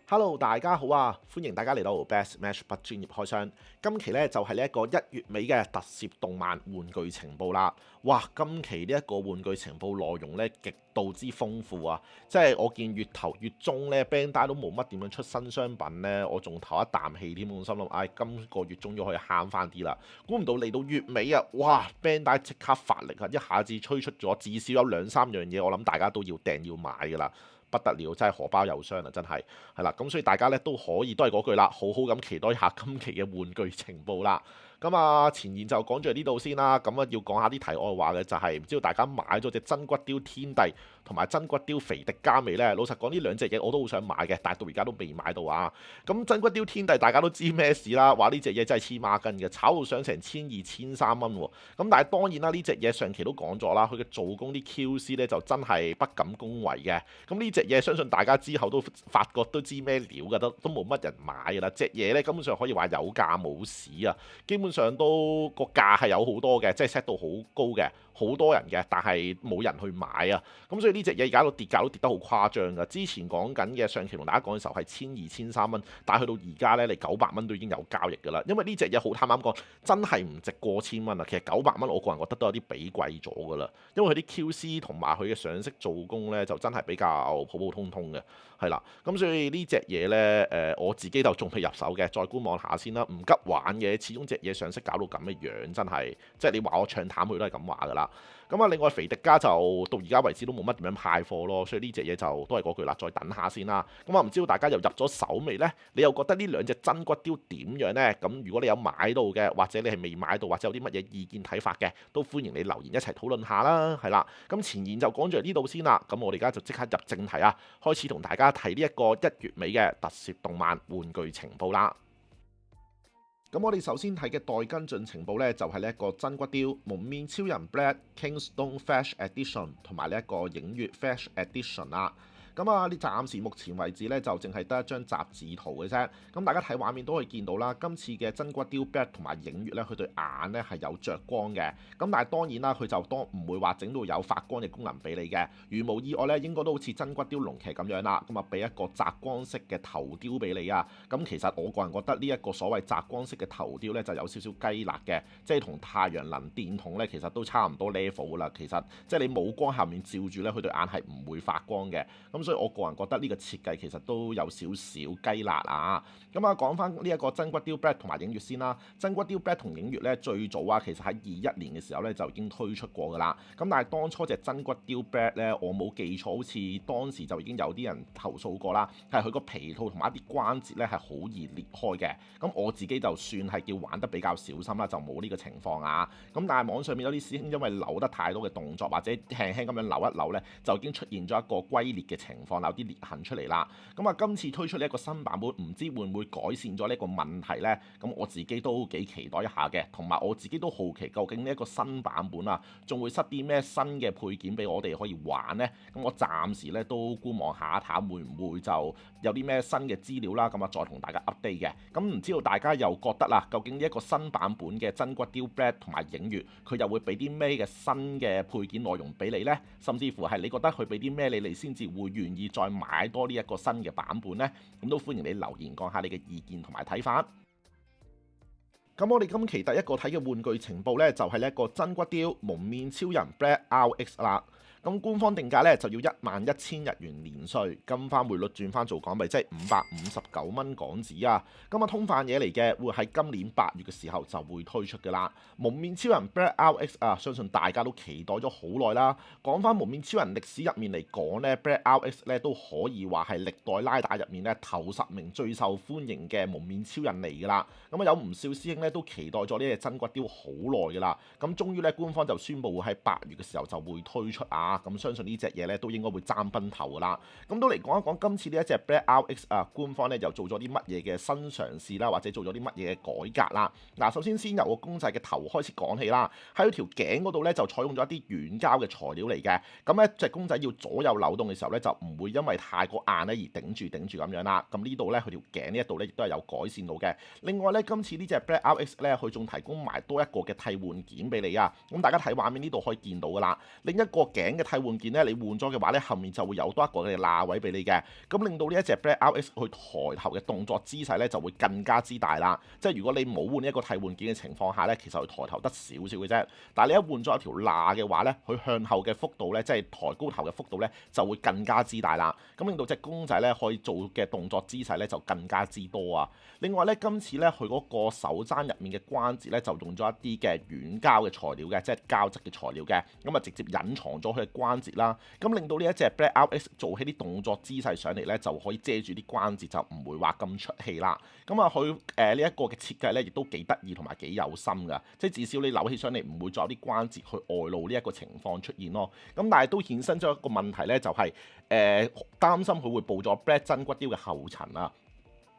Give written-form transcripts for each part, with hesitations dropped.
Hello，大家好啊！歡迎大家嚟到 Best Match 不專業開箱。今期呢，就係呢一個1月尾嘅特攝動漫玩具情報啦。哇！今期呢一個玩具情報內容呢，極度之豐富啊！即係我見月頭月中呢 Bandai 都冇乜點樣出新商品呢，我仲唞一啖氣添，我心諗，唉，今個月終於可以慳翻啲啦。估唔到嚟到月尾啊，哇！Bandai 即刻發力啊，一下子推出咗至少有2、3樣嘢，我諗大家都要訂要買㗎啦。不得了，真係荷包有傷啊！真係係啦，咁所以大家咧都可以都係嗰句啦，好好咁期待一下今期嘅玩具情報啦。咁啊，前言就講咗呢度先啦。咁啊，要講下啲題外話嘅就係，唔知道大家買咗隻真骨雕天帝同埋真骨雕肥迪加未呢？老實講，呢兩隻嘢我都好想買嘅，但係到而家都未買到啊。咁真骨雕天帝大家都知咩事啦，話呢隻嘢真係黐孖筋嘅，炒到上成1200、1300蚊喎。咁但係當然啦，呢隻嘢上期都講咗啦，佢嘅做工啲 QC 呢就真係不敢恭維嘅。咁呢隻嘢相信大家之後都發覺都知咩料㗎，都冇乜人買㗎啦。隻嘢呢根本上可以話有價冇市啊，基本上都個價係有好多嘅，即係 set 到好高嘅，好多人嘅，但係冇人去買啊。咁所以呢隻嘢而家個跌價都跌得好誇張㗎。之前講緊嘅上期同大家講嘅時候係1200、1300蚊，但係去到而家呢，你900蚊都已經有交易㗎啦。因為呢隻嘢好坦白講，真係唔值過千蚊啊。其實900蚊我個人覺得都有啲比貴咗㗎啦，因為佢啲 QC 同埋佢嘅上色做工呢，就真係比較普普通通嘅，係啦。咁所以呢隻嘢呢，我自己就仲未入手嘅，再觀望下先啦。唔急玩嘅，始終隻嘢上色搞到咁嘅樣，真係即係你話我唱淡佢都係咁話㗎啦。咁啊，另外肥迪加就到而家為止都冇乜點樣派貨咯，所以呢隻嘢就都係嗰句啦，再等下先啦。咁啊，唔知道大家又入咗手未呢？你又覺得呢兩隻真骨雕點樣呢？咁如果你有買到嘅，或者你係未買到，或者有啲乜嘢意見睇法嘅，都歡迎你留言一齊討論下啦。係啦，咁前言就講咗嚟呢度先啦。咁我哋而家就即刻入正題啊，開始同大家睇呢一個1月尾嘅特攝動漫玩具情報啦。咁我哋首先睇嘅待跟進情報呢，就係呢一個真骨雕蒙面超人 Black Kingstone Flash Edition 同埋呢一個影月 Flash Edition 啦。咁啊，呢暫時目前為止咧，就淨係得一張雜誌圖嘅啫。咁大家睇畫面都可以見到啦，今次嘅真骨雕 Black 同埋影月咧，佢對眼咧係有着光嘅。咁但係當然啦，佢就當唔會話整到有發光嘅功能俾你嘅。如無意外咧，應該都好似真骨雕龍騎咁樣啦。咁啊，俾一個澤光式嘅頭雕俾你啊。咁其實我個人覺得呢一個所謂澤光式嘅頭雕咧，就有少少雞肋嘅，即係同太陽能電筒咧，其實都差唔多 level 噶啦。其實即係你冇光下面照住咧，佢對眼係唔會發光嘅。咁所以我個人覺得呢個設計其實都有少少雞肋啊！咁啊，講翻呢一個真骨雕 Black 同埋影月先啦。真骨雕 Black 同影月咧，最早啊，其實喺21年嘅時候咧就已經推出過噶啦。咁但係當初隻真骨雕 Black 咧，我冇記錯，好似當時就已經有啲人投訴過啦，係佢個皮套同埋一啲關節咧係好易裂開嘅。咁我自己就算係叫玩得比較小心啦，就冇呢個情況啊。咁但係網上面有啲師兄因為扭得太多嘅動作，或者輕輕咁樣扭一扭咧，就已經出現咗一個龜裂嘅情況。有啲裂痕出嚟啦，咁啊今次推出呢一個新版本，唔知會唔會改善咗呢個問題呢？咁我自己都幾期待一下嘅，同埋我自己都好奇究竟呢一個新版本啊，仲會塞啲咩新嘅配件俾我哋可以玩呢？咁我暫時咧都觀望下一睇，會唔會就有啲咩新嘅資料啦？咁啊再同大家 update 嘅。咁唔知道大家又覺得啦，究竟呢一個新版本嘅真骨雕 Black 同埋影月，佢又會俾啲咩嘅新嘅配件內容俾你呢？甚至乎係你覺得佢俾啲咩你先至會願意再買多呢一個新嘅版本呢？咁都歡迎你留言講下你嘅意見同埋睇法。咁我哋今期第一個睇嘅玩具情報呢，就係呢一個真骨雕蒙面超人 Black RX 啦。咁官方定價咧就要11000日元年稅，跟翻匯率轉翻做港幣，即係559蚊港紙啊！咁啊通販嘢嚟嘅，會喺今年8月嘅時候就會推出㗎啦。蒙面超人 Black RX 啊，相信大家都期待咗好耐啦。講翻蒙面超人歷史入面嚟講咧，Black RX 咧都可以話係歷代拉打入面咧頭10名最受歡迎嘅蒙面超人嚟㗎啦。咁啊有唔少師兄咧都期待咗呢隻真骨雕好耐㗎啦。咁終於咧官方就宣布會喺8月嘅時候就會推出啊！咁相信呢隻嘢咧都應該會爭崩頭噶啦。咁都嚟講一講今次呢一隻 Black RX 啊，官方咧又做咗啲乜嘢嘅新嘗試啦，或者做咗啲乜嘢嘅改革啦。嗱，首先先由個公仔嘅頭開始講起啦。喺佢條頸嗰度咧就採用咗一啲軟膠嘅材料嚟嘅。咁咧隻公仔要左右扭動嘅時候咧就唔會因為太過硬咧而頂住咁樣啦。咁呢度咧佢條頸呢一度咧亦都係有改善到嘅。另外咧今次呢隻 Black RX 咧佢仲提供埋多一個嘅替換件俾你啊。咁大家睇畫面呢度可以見到噶啦。另一個頸嘅替換件咧，你換咗嘅話咧，後面就會有多一個嘅罅位俾你嘅，咁令到呢一隻 Black RX 去抬頭嘅動作姿勢咧就會更加之大啦。即係如果你冇換一個替換件嘅情況下咧，其實佢抬頭得少少嘅啫。但係你一換咗一條罅嘅話咧，佢向後嘅幅度咧，即係抬高頭嘅幅度咧，就會更加之大啦。咁令到隻公仔咧可以做嘅動作姿勢咧就更加之多啊。另外咧，今次咧佢嗰個手踭入面嘅關節咧就用咗一啲嘅軟膠嘅材料嘅，即係膠質嘅材料嘅，咁啊直接隱藏咗佢嘅關節啦。咁令到呢一隻 Black RX 做起啲動作姿勢上嚟咧，就可以遮住啲關節，就唔會話咁出戲啦。咁啊，佢呢一個嘅設計咧，亦都幾得意同埋幾有心噶，即係至少你扭起上嚟唔會再有啲關節去外露呢一個情況出現咯。咁但係都衍生咗一個問題咧，就係擔心佢會步咗 Black 真骨雕嘅後塵啊。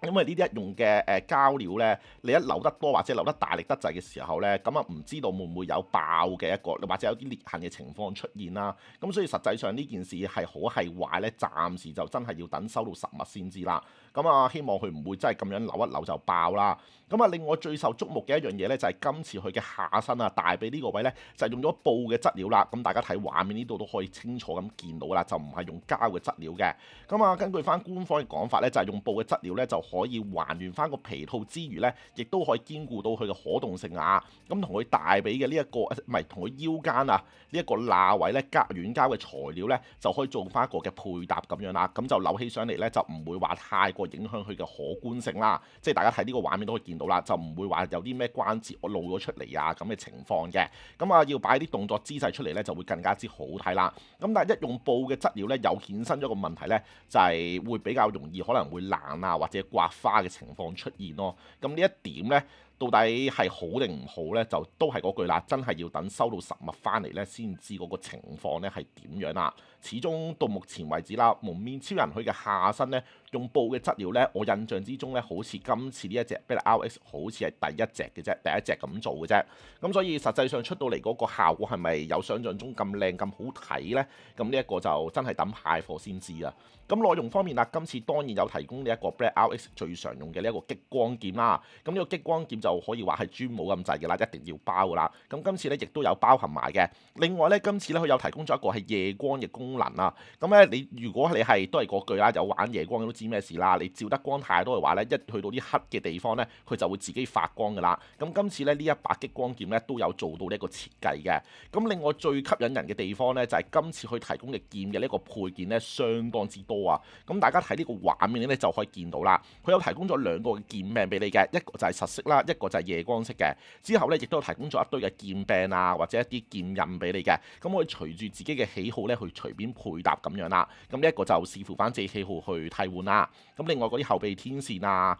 因為呢啲一用嘅膠料咧，你一扭得多或者扭得大力得滯嘅時候咧，咁啊唔知道會唔會有爆嘅一個，或者有啲裂痕嘅情況出現啦。咁所以實際上呢件事係好係壞咧，暫時就真係要等收到實物先知啦。咁啊，希望佢唔會真係咁樣扭一扭就爆啦。咁啊，另外最受矚目嘅一樣嘢咧，就係今次佢嘅下身啊，大髀呢個位咧，就係用咗布嘅質料啦。咁大家睇畫面呢度都可以清楚咁見到啦，就唔係用膠嘅質料嘅。咁啊，根據翻官方嘅講法咧，就係用布嘅質料咧，就可以還原翻個皮套之餘咧，亦都可以兼顧到佢嘅可動性啊。咁同佢大髀嘅呢一個唔係同佢腰間啊呢一個罅位咧，軟膠嘅材料咧，就可以做翻一個嘅配搭咁樣啦。咁就扭起上嚟咧，就唔會話太過影響佢嘅可觀性啦。即係大家睇呢個畫面都可以見到啦，就唔會話有啲咩關節我露咗出嚟啊咁嘅情況嘅。咁啊，要擺啲動作姿勢出嚟咧，就會更加之好睇啦。咁但係一用布嘅質料咧，又衍生咗個問題咧，就係會比較容易可能會爛啊或者刮花嘅情況出現咯。咁呢一點咧，到底係好定唔好呢？就都係嗰句啦，真係要等收到實物翻嚟呢，先知嗰個情況呢係點樣啦。始終到目前為止啦，蒙面超人佢嘅下身呢，用布嘅質料呢，我印象之中呢，好似今次呢一隻 Black RX 好似係第一隻嘅啫，第一隻咁做嘅啫。咁所以實際上出到嚟嗰個效果係咪有想像中咁靚咁好睇呢？咁呢一個就真係等派貨先知啊。咁內容方面啦，今次當然有提供呢一個 Black RX 最常用嘅呢一個激光劍啦。咁呢個激光劍就可以話係專冇咁滯嘅啦，一定要包噶啦。咁今次咧亦都有包含埋嘅。另外咧，今次咧佢有提供咗一個係夜光嘅功能啊。咁咧你如果你係都係嗰句啦，有玩夜光都知咩事啦。你照得光太多嘅話咧，一去到啲黑嘅地方咧，佢就會自己發光噶啦。咁今次咧呢一把激光劍咧都有做到呢一個設計嘅。咁另外最吸引人嘅地方咧就係今次佢提供嘅劍嘅呢個配件咧相當之多啊。咁大家睇呢個畫面咧就可以見到啦。佢有提供咗兩個嘅劍柄俾你嘅，一個就係實色啦，一個就係夜光色嘅。之後咧，亦都有提供咗一堆嘅劍柄啊，或者一啲劍印俾你嘅。咁可以隨住自己嘅喜好咧，去隨便配搭咁樣啦。咁呢一個就視乎翻自己喜好去替換啦。咁另外嗰啲後備天線啊、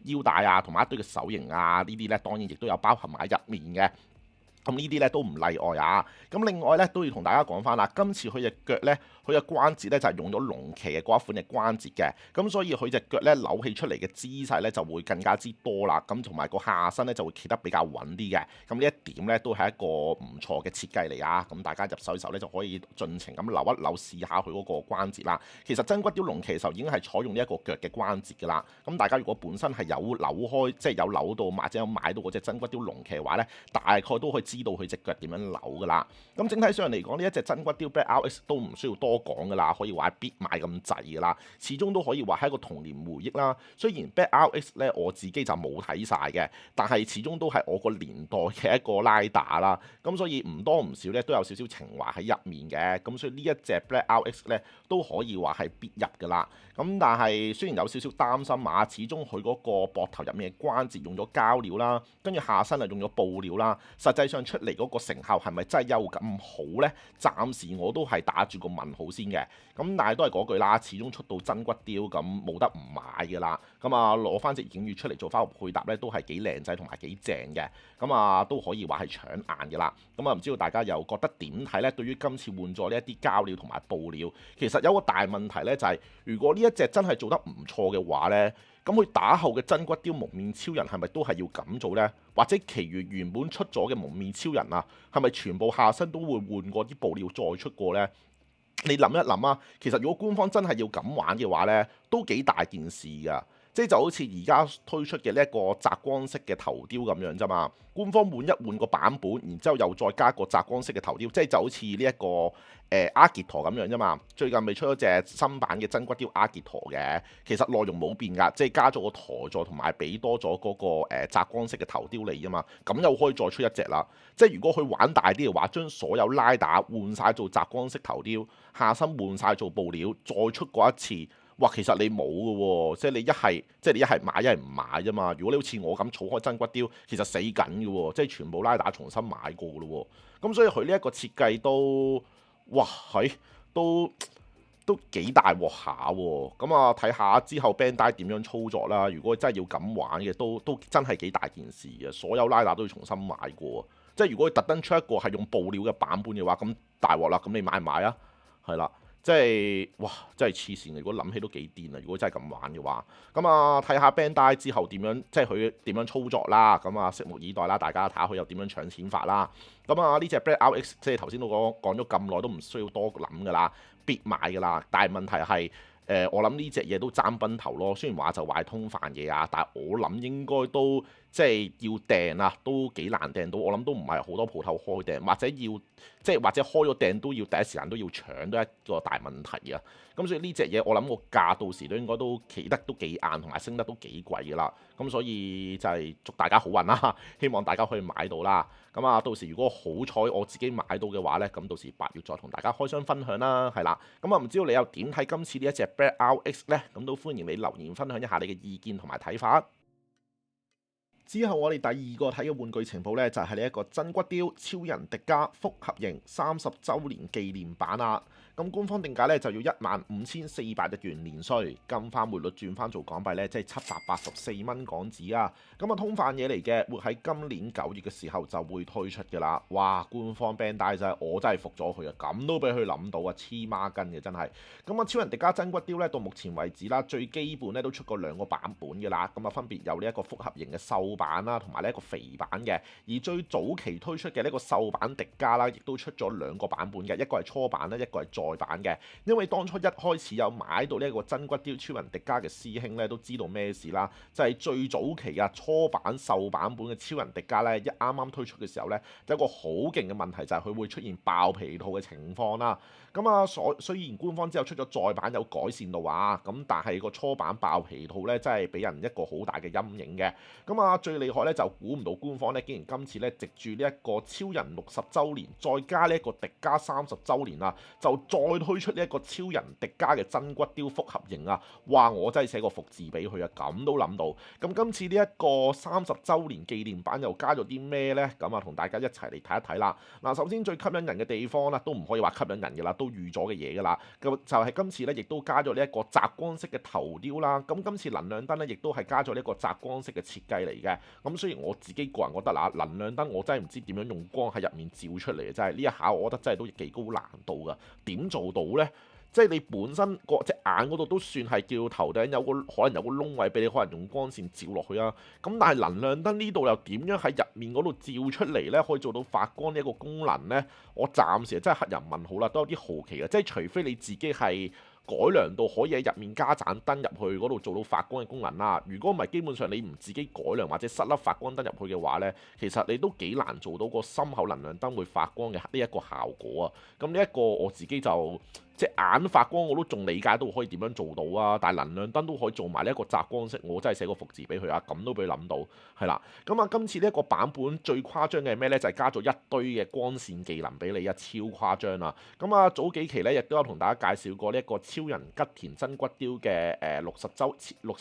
腰帶啊，同埋一堆嘅手型啊，呢啲咧當然亦都有包含埋入面嘅。咁呢啲咧都唔例外啊！咁另外咧都要同大家講翻啦，今次佢隻腳咧，佢嘅關節咧就係用咗龍旗嘅嗰一款嘅關節嘅，咁所以佢隻腳咧扭起出嚟嘅姿勢咧就會更加之多啦，咁同埋個下身咧就會企得比較穩啲嘅，咁呢一點咧都係一個唔錯嘅設計嚟啊！咁大家入手嘅時候咧就可以盡情咁扭一扭試下佢嗰個關節啦。其實真骨雕龍旗嘅時候已經係採用呢一個腳嘅關節㗎啦，咁大家如果本身係有扭開，即係有扭到或者有買到嗰隻真骨雕龍旗嘅話咧，大概都可以知道佢隻腳點樣扭㗎啦。咁整體上嚟講，呢一隻真骨雕 Black RX 都唔需要多講㗎啦，可以話係必買咁滯㗎啦。始終都可以話係一個童年回憶啦。雖然 Black RX 咧我自己就冇睇晒嘅，但係始終都係我個年代嘅一個拉打啦。咁所以唔多唔少咧都有少少情懷喺入面嘅。咁所以呢一隻 Black RX 咧都可以話係必入㗎啦。咁但係雖然有少少擔心啊，始終佢嗰個膊頭入面嘅關節用咗膠料啦，跟住下身啊用咗布料啦，實際上出嚟嗰個成效係咪真係有咁好呢？暫時我都係打住個問號先嘅。咁但係都係嗰句啦，始終出到真骨雕咁冇得唔買㗎啦。咁啊攞翻隻影月出嚟做翻個配搭咧，都係幾靚仔同埋幾正嘅。咁啊都可以話係搶眼㗎啦。咁啊唔知道大家又覺得點睇呢？對於今次換咗呢一啲膠料同埋布料，其實有個大問題呢，就係如果呢一隻真係做得唔錯嘅話呢，咁佢打後嘅真骨雕蒙面超人係咪都係要咁做呢？或者其餘原本出咗嘅蒙面超人啊，係咪全部下身都會換過啲布料再出過呢？你諗一諗啊，其實如果官方真係要咁玩嘅話呢，都幾大件事㗎。即係就好似而家推出嘅呢一個澤光式嘅頭雕咁樣啫嘛。官方換一換個版本，然之後又再加個澤光式嘅頭雕，即係就好似呢一個阿傑陀咁樣啫嘛。最近未出咗隻新版嘅真骨雕阿傑陀嘅，其實內容冇變㗎，即係加咗個陀座同埋俾多咗嗰個澤光式嘅頭雕嚟啊嘛。咁又可以再出一隻啦。即係如果佢玩大啲嘅話，將所有拉打換晒做澤光式頭雕，下身換晒做布料，再出過一次。哇，其實你冇嘅喎，即係你一係買一係唔買啫嘛。如果你好似我咁儲開真骨雕，其實死緊嘅喎，即係全部拉打重新買過嘅咯喎。咁所以佢呢一個設計都，哇係都幾大鑊下喎。咁啊睇下之後 Bandai 點樣操作啦。如果真係要咁玩嘅，都真係幾大件事嘅。所有拉打都要重新買過。即係如果佢特登出一個係用布料嘅版本嘅話，咁大鑊啦。咁你買唔買啊？係啦。即係哇，真係黐線嘅！如果諗起都幾癲啊！如果真係咁玩嘅話，咁啊睇下 Bandai 之後點樣，即係佢點樣操作啦。咁啊，拭目以待啦，大家睇下佢又點樣搶錢法啦。咁啊，呢隻 Black RX 即係頭先都講咗咁耐，都唔需要多諗噶啦，必買噶啦。但係問題係我諗呢隻嘢都爭崩頭咯。雖然話就壞通販嘢啊，但係我諗應該都即係要訂啊，都幾難訂到。我諗都唔係好多鋪頭開訂，或者開咗訂都要第一時間都要搶，都係一個大問題啊。咁所以呢隻嘢我諗個價到時都應該都企得都幾硬，同埋升得都幾貴噶啦。咁所以就係祝大家好運啦，希望大家可以買到啦。咁啊，到時如果好彩我自己買到嘅話呢，咁到時8月再同大家開箱分享啦，係啦。咁啊，唔知道你又點睇今次呢一隻 Black RX 呢？咁都歡迎你留言分享一下你嘅意見同埋睇法。之後我哋第二個睇嘅玩具情報呢，就係呢一個真骨雕超人迪迦複合型30週年紀念版啦。咁官方定價呢，就要15,400日元年稅，金翻匯率轉翻做港幣呢，即係784蚊港紙啊。咁啊通販嘢嚟嘅，會喺今年9月嘅時候就會推出㗎啦。哇！官方 Bandai 真係我真係服咗佢啊，咁都俾佢諗到啊，黐孖筋嘅真係。咁啊超人迪迦真骨雕呢，到目前為止啦，最基本呢都出過2個版本㗎啦。咁啊分別有呢一個複合型嘅瘦版啦，同埋呢一個肥版嘅。而最早期推出嘅呢個瘦版迪迦啦，亦都出咗2個版本嘅，一個係初版啦，一個係再版嘅。因為當初一開始有買到呢一個真骨雕超人迪迦嘅師兄咧，都知道咩事啦，就係最早期啊初版瘦版本嘅超人迪迦咧，一啱啱推出嘅時候咧，有一個好勁嘅問題就係佢會出現爆皮套嘅情況啦。咁啊，雖然官方之後出咗再版有改善到啊，咁但係個初版爆皮套咧，真係俾人一個好大嘅陰影嘅。咁啊，最厲害咧就估唔到官方咧，竟然今次咧藉住呢一個超人60週年，再加呢一個迪迦30週年啊，就再推出呢一個超人迪迦嘅真骨雕複合型啊！哇，我真係寫個服字俾佢啊，咁都諗到。咁今次呢一個30週年紀念版又加咗啲咩呢？咁啊，同大家一齊嚟睇一睇啦。嗱，首先最吸引人嘅地方啦，都唔可以話吸引人嘅啦，都預咗嘅嘢㗎啦。咁就係今次咧，亦都加咗呢一個澤光式嘅頭雕啦。咁今次能量燈咧，亦都係加咗呢一個澤光式嘅設計嚟嘅。咁雖然我自己個人覺得嗱，能量燈我真係唔知點樣用光喺入面照出嚟嘅，真係呢一下我覺得真係都幾高難度㗎。點做到呢？即係你本身個隻眼嗰度都算係叫頭頂可能有個窿位俾你，可能用光線照落去啊。咁但係能量燈呢度又點樣喺入面嗰度照出嚟呢？可以做到發光呢一個功能呢？我暫時真係黑人問號啦，都有啲好奇嘅。即係除非你自己係改良到可以喺入面加盞燈入去嗰度做到發光嘅功能啦。如果唔係，基本上你唔自己改良或者塞粒發光燈入去嘅話呢，其實你都幾難做到個深厚能量燈會發光嘅呢一個效果啊。咁呢一個我自己就隻眼發光我都仲理解到可以點樣做到啊，但係能量燈都可以做埋呢一個澤光式，我真係寫個服字俾佢啊，咁都俾佢諗到，係啦。咁啊，今次呢一個版本最誇張嘅係咩呢？就係加咗一堆嘅光線技能俾你啊，超誇張啊！咁啊，早幾期呢亦都有同大家介紹過呢一個超人吉田真骨雕嘅60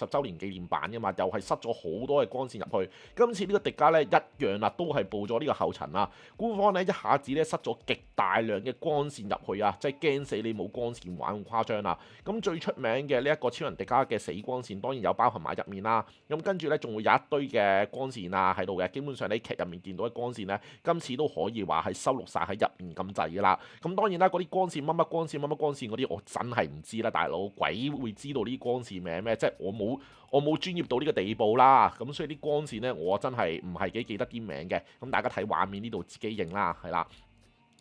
週年紀念版噶嘛，又係塞咗好多嘅光線入去。今次呢個迪迦呢，一樣啦，都係步咗呢個後塵啊。官方呢，一下子呢塞咗極大量嘅光線入去啊，即係驚死你冇光線玩咁誇張啦。咁最出名嘅呢一個超人迪迦嘅死光線當然有包含埋入面啦。咁跟住呢，仲會有一堆嘅光線啊喺度嘅，基本上你劇入面見到嘅光線呢，今次都可以話係收錄晒喺入面咁滯噶啦。咁當然啦，嗰啲光線乜乜光線乜乜光線嗰啲，我真係唔知啦，大佬鬼會知道呢啲光線名咩？即係我冇專業到呢個地步啦。咁所以啲光線呢，我真係唔係幾記得啲名嘅。咁大家睇畫面呢度自己認啦，係啦。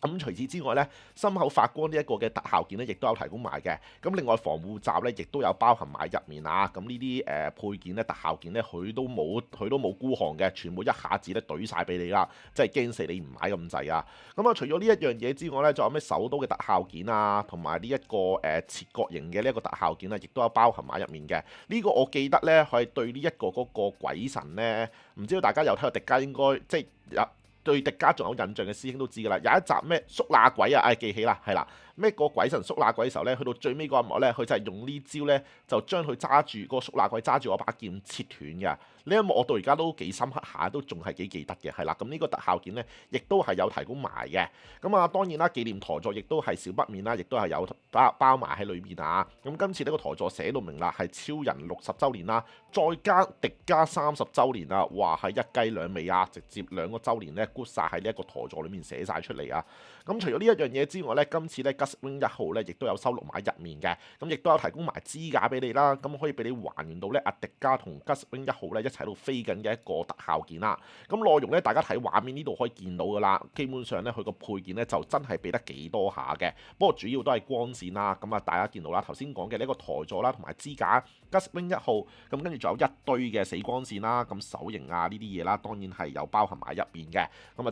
咁除此之外咧，心口發光呢一個嘅特效件咧，亦都有提供埋嘅。咁另外防護罩咧，亦都有包含埋入面啊。咁呢啲配件咧、特效件咧，佢都冇孤寒嘅，全部一下子咧懟晒俾你啦，即係驚死你唔買咁滯啊！咁啊，除咗呢一樣嘢之外咧，仲有咩手刀嘅特效件啊，同埋呢一個切割型嘅呢一個特效件啊，亦都有包含埋入面嘅。呢個我記得咧，係對呢一個嗰個鬼神咧，唔知道大家有睇過迪迦應該即係有。對迪迦仲有印象嘅師兄都知㗎啦，有一集咩縮罅鬼啊，記起啦，係啦，咩個鬼神縮罅鬼嘅時候咧，去到最尾嗰一幕咧，佢就係用呢招咧，就將佢揸住個縮罅鬼揸住我把劍切斷嘅。呢一幕我到而家都幾深刻下，都仲係幾記得嘅，係啦。咁呢個特效件咧，亦都係有提供埋嘅。咁啊，當然啦，紀念台座亦都係少不免啦，亦都係有包埋喺裏邊啊。咁今次呢個台座寫到明啦，係超人60週年啦，再加迪迦30週年啊，哇係一雞兩味啊，直接2個週年咧，估晒喺呢一個台座裏面寫晒出嚟啊。咁除咗呢一樣嘢之外咧，今次咧 Guts Wing 1號咧，亦都有收錄埋入面嘅。咁亦都有提供埋支架俾你啦，咁可以俾你還原到咧阿迪迦同 Guts Wing 1號咧一齊喺度飛緊嘅一個特效件啦。咁內容咧，大家睇畫面呢度可以見到噶啦。基本上咧，佢個配件咧就真係俾得幾多下嘅。不過主要都係光線啦。咁啊，大家見到啦，頭先講嘅呢個台座啦，同埋支架 Guts Wing 1號，咁跟住仲有一堆嘅死光線啦，咁手型啊呢啲嘢啦，當然係有包含埋入邊嘅。咁啊超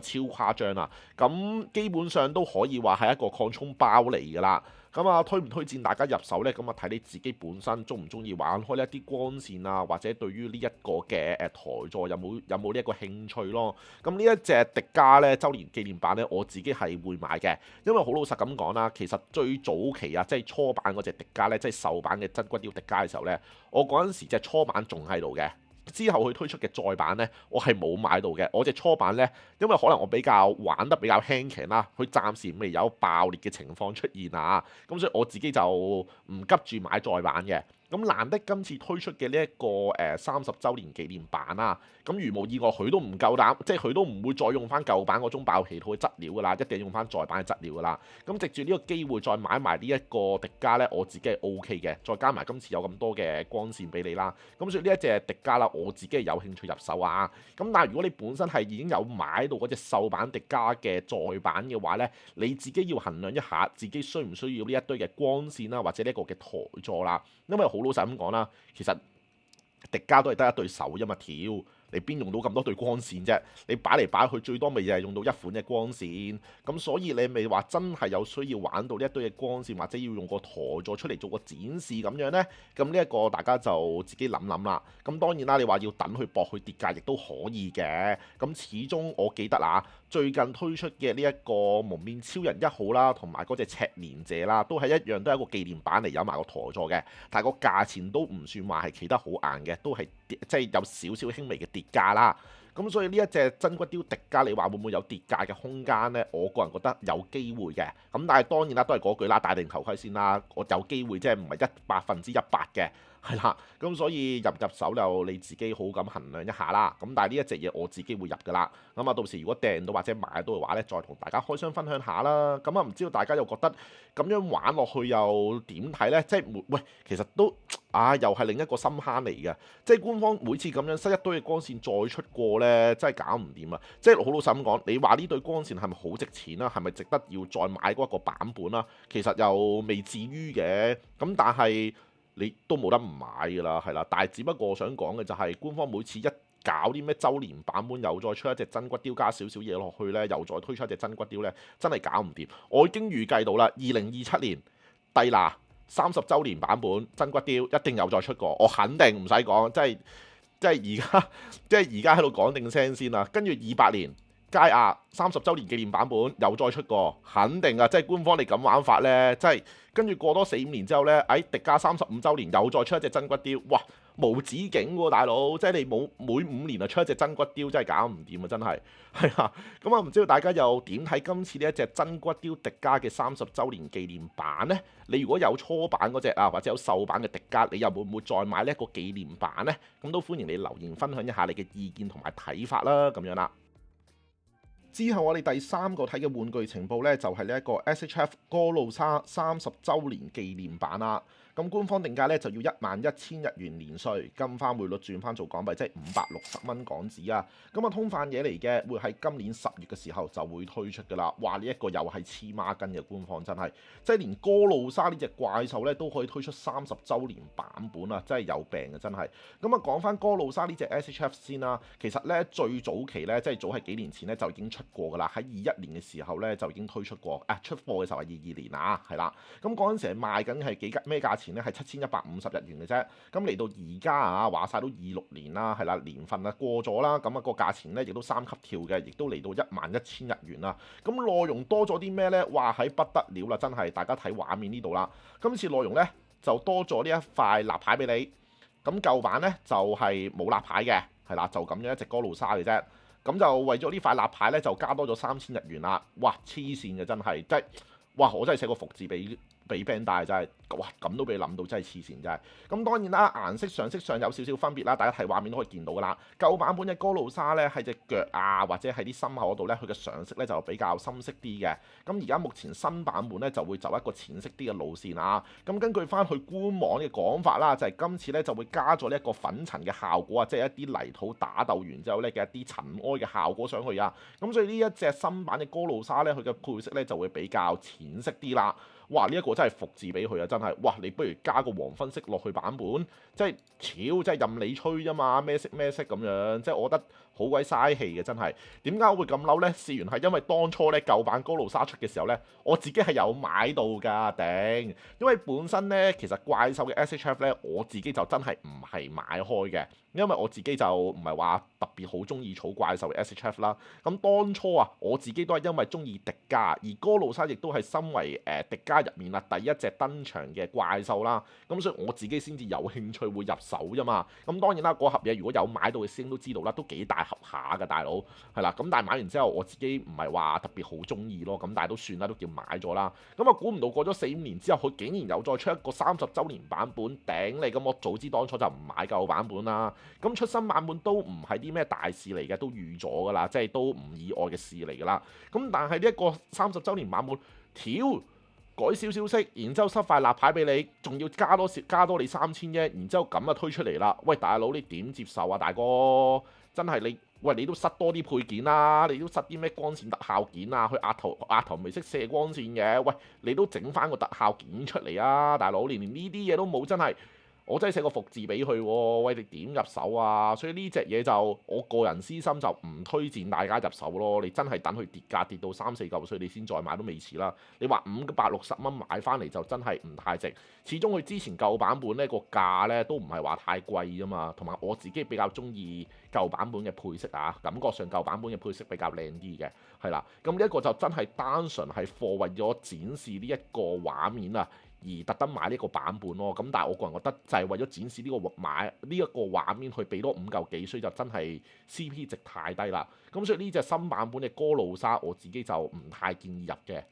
誇張啦。咁基本上都可以話係一個擴充包嚟噶啦。咁啊，推唔推薦大家入手呢？咁啊，睇你自己本身中唔中意玩開一啲光線啊，或者對於呢一個嘅台座有冇呢一個興趣咯？咁呢一隻迪迦呢週年紀念版呢，我自己係會買嘅，因為好老實咁講啦，其實最早期啊，即係初版嗰隻迪迦呢，即係獸版嘅真骨雕迪迦嘅時候呢，我嗰陣時隻初版仲喺度嘅。之後佢推出嘅再版呢，我係冇買到嘅。我隻初版呢，因為可能我比較玩得比較輕騎啦，佢暫時未有爆裂嘅情況出現啊，咁所以我自己就唔急住買再版嘅。咁難得今次推出嘅呢一個30週年紀念版啦，咁如無意外佢都唔夠膽，即係佢都唔會再用翻舊版嗰種爆氣套嘅質料噶啦，一定用翻再版嘅質料噶啦。咁藉住呢個機會再買埋呢一個迪迦呢，我自己係 OK 嘅，再加埋今次有咁多嘅光線俾你啦，咁所以呢一隻迪迦啦，我自己係有興趣入手啊。咁但係如果你本身係已經有買到嗰隻獸版迪迦嘅再版嘅話呢，你自己要衡量一下自己需唔需要呢一堆嘅光線啦，或者呢一個嘅台座啦，因為好老實咁講啦，其實迪迦都係得一對手啫嘛，條你邊用到咁多對光線啫？你擺嚟擺去最多咪就係用到一款嘅光線，咁所以你咪話真係有需要玩到呢一堆嘅光線，或者要用個台座出嚟做個展示咁樣呢？咁呢一個大家就自己諗諗啦。咁當然啦，你話要等佢搏去跌價亦都可以嘅。咁始終我記得啦，最近推出嘅呢一個蒙面超人1號啦，同埋嗰隻赤連者啦，都係一樣，都係一個紀念版嚟，有埋個台座嘅，但係個價錢都唔算話係企得好硬嘅，都係即係有少少輕微嘅跌價啦。咁所以呢一隻真骨雕迪迦，你話會唔會有跌價嘅空間呢？我個人覺得有機會嘅。咁但係當然啦，都係嗰句啦，戴定頭盔先啦。我有機會即係唔係100%嘅。係啦，咁所以入手就你自己好咁衡量一下啦。咁但係呢一隻嘢我自己會入噶啦。咁啊，到時如果訂到或者買到嘅話呢，再同大家開箱分享下啦。咁啊，唔知道大家又覺得咁樣玩落去又點睇呢？即係喂，其實都又係另一個深坑嚟嘅。即係官方每次咁樣塞一堆嘅光線再出過呢，真係搞唔掂啊！即係好老實咁講，你話呢對光線係咪好值錢啊？係咪值得要再買嗰一個版本啦？其實又未至於嘅。咁但係你都冇得唔買㗎啦，係啦，但係只不過我想講嘅就係官方每次一搞啲咩週年版本，又再出一隻真骨雕加少少嘢落去呢，又再推出一隻真骨雕呢，真係搞唔掂。我已經預計到啦，2027年帝拿30週年版本真骨雕一定又再出過，我肯定唔使講，即係而家喺度講定聲先啦。跟住28年佳亞30週年紀念版本又再出過，肯定啊！即係官方你咁玩法呢，即係跟住過多4-5年之後呢，迪迦35週年又再出一隻真骨雕，哇！無止境喎，大佬！即係你冇每5年就出一隻真骨雕，真係搞唔掂啊！真係係啊！咁啊，唔知道大家又點睇今次呢一隻真骨雕迪迦嘅30週年紀念版呢？你如果有初版嗰隻啊，或者有獸版嘅迪迦，你又會唔會再買呢一個紀念版呢？咁都歡迎你留言分享一下你嘅意見同埋睇法啦，咁樣啦。之後我哋第3個睇嘅玩具情報呢，就係呢一個 SHF 歌路莎30週年紀念版啦。咁官方定價咧就要11,000日元年稅，金花匯率轉翻做港幣即係560蚊港紙啊。咁啊通販嘢嚟嘅，會喺今年10月嘅時候就會推出㗎啦。哇！呢一個又係黐孖筋嘅官方真係，即係連哥路莎呢隻怪獸咧都可以推出30週年版本啊！真係有病嘅真係。咁啊講翻哥路莎呢隻 SHF 先啦，其實咧最早期咧即係早喺幾年前咧就已經出過㗎啦，喺21年嘅時候咧就已經推出過，出貨嘅時候係22年啊，係啦。咁嗰陣時係賣緊係咩價錢咧？係7150日元嘅啫。咁嚟到而家啊，話晒都26年啦，係啦，年份啊過咗啦，咁啊個價錢咧亦都3級跳嘅，亦都嚟到11,000日元啦。咁內容多咗啲咩咧？哇，喺不得了啦，真係大家睇畫面呢度啦。今次內容咧就多咗呢一塊立牌俾你。咁舊版咧就係冇立牌嘅，係啦，就咁樣一隻哥路莎嘅啫。咁就為咗呢塊立牌咧，就加多咗3000日元啦。哇，黐線嘅真係，即係哇！我真係寫個服字俾 Bandai 真係，哇咁都俾你諗到，真係黐線真係。咁當然啦，顏色上色上有少少分別啦，大家睇畫面都可以見到噶啦。舊版本嘅哥路莎咧，喺隻腳啊或者喺啲心口嗰度咧，佢嘅上色咧就比較深色啲嘅。咁而家目前新版本咧就會走一個淺色啲嘅路線啊。咁根據翻佢官網嘅講法啦，就係今次咧就會加咗呢一個粉塵嘅效果啊，即係一啲泥土打鬥完之後咧嘅一啲塵埃嘅效果上去啊。咁所以呢一隻新版嘅哥路莎咧，佢嘅配色咧就會比較淺色啲啦。哇！呢一個真係服字俾佢啊，真係哇！你不如加個黃分色落去版本，即係超，即係任你吹啫嘛，咩色咩色咁樣，即係我覺得好鬼嘥氣嘅真係。點解我會咁嬲呢？事源係因為當初咧舊版哥路莎出嘅時候咧，我自己係有買到㗎頂，因為本身咧其實怪獸嘅 SHF 咧，我自己就真係唔係買開嘅。因為我自己就唔係話特別好中意儲怪獸嘅 SHF 啦，咁當初啊我自己都係因為中意迪迦，而哥路莎亦都係身為迪迦入面啊第一隻登場嘅怪獸啦，咁所以我自己先至有興趣會入手啫嘛。咁當然啦，嗰盒嘢如果有買到嘅師兄都知道啦，都幾大盒下㗎大佬，係啦。咁但係買完之後我自己唔係話特別好中意咯，咁但係都算啦，都叫買咗啦。咁啊估唔到過咗4-5年之後，佢竟然又再出一個30週年版本，頂你！咁我早知當初就唔買舊版本啦。咁出新版本都唔係啲咩大事嚟嘅，都預咗㗎啦，即係都唔意外嘅事嚟㗎啦。咁但係呢一個30週年版本，改少少色，然之後塞塊立牌俾你，仲要加多你3000啫，然之後咁啊推出嚟啦。喂，大佬你點接受啊，大哥？真係你都塞多啲配件啦，你都塞啲咩光線特效件啊，去額頭未識射光線嘅。喂，你都整翻個特效件出嚟啊，大佬！連呢啲嘢都冇，真係。我真係寫個服字俾佢喎，喂，你點入手啊？所以呢隻嘢就我個人私心就唔推薦大家入手咯。你真係等佢跌價跌到3-4嚿水，你先再買都未遲啦。你話560蚊買翻嚟就真係唔太值。始終佢之前舊版本呢個價呢都唔係話太貴啫嘛。同埋我自己比較中意舊版本嘅配色啊，感覺上舊版本嘅配色比較靚啲嘅，係啦。咁呢一個就真係單純係貨為咗展示呢一個畫面啊，而特登買呢個版本咯，咁但係我個人覺得就係為咗展示呢個買呢一個畫面去俾多5嚿幾，所以就真係 CP 值太低啦。咁所以呢隻新版本嘅哥路莎我自己就唔太建議入嘅，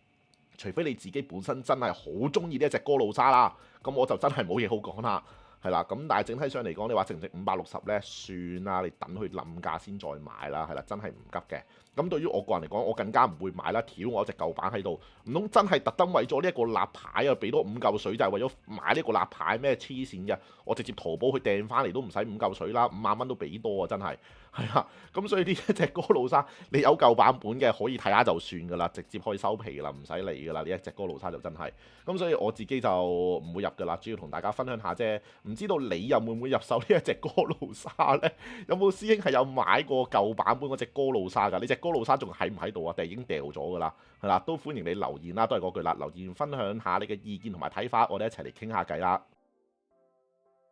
除非你自己本身真係好中意呢一隻哥路莎啦，咁我就真係冇嘢好講啦。係啦，咁但係整體上嚟講，你話值唔值560呢？算啦，你等佢冧價先再買啦，係啦，真係唔急嘅。咁對於我個人嚟講，我更加唔會買啦。挑我隻舊版喺度，唔通真係特登為咗呢一個立牌啊，俾多5嚿水就係為咗買呢個立牌咩？黐線嘅，我直接淘寶去訂翻嚟都唔使5嚿水啦，5萬蚊都俾多啊，真係係啦。咁所以呢一隻哥路莎，你有舊版本嘅可以睇下就算㗎啦，直接可以收皮㗎啦，唔使理㗎啦。呢一隻哥路莎就真係咁，所以我自己就唔會入㗎啦，主要同大家分享下啫。唔知道你又會唔會入手呢一隻哥路莎呢？有冇師兄係有買過舊版本嗰隻哥路莎㗎？呢隻哥路莎仲喺唔喺度啊？定係已經掉咗㗎啦？係啦，都歡迎你留言啦，都係嗰句啦，留言分享下你嘅意見同埋睇法，我哋一齊嚟傾下偈啦。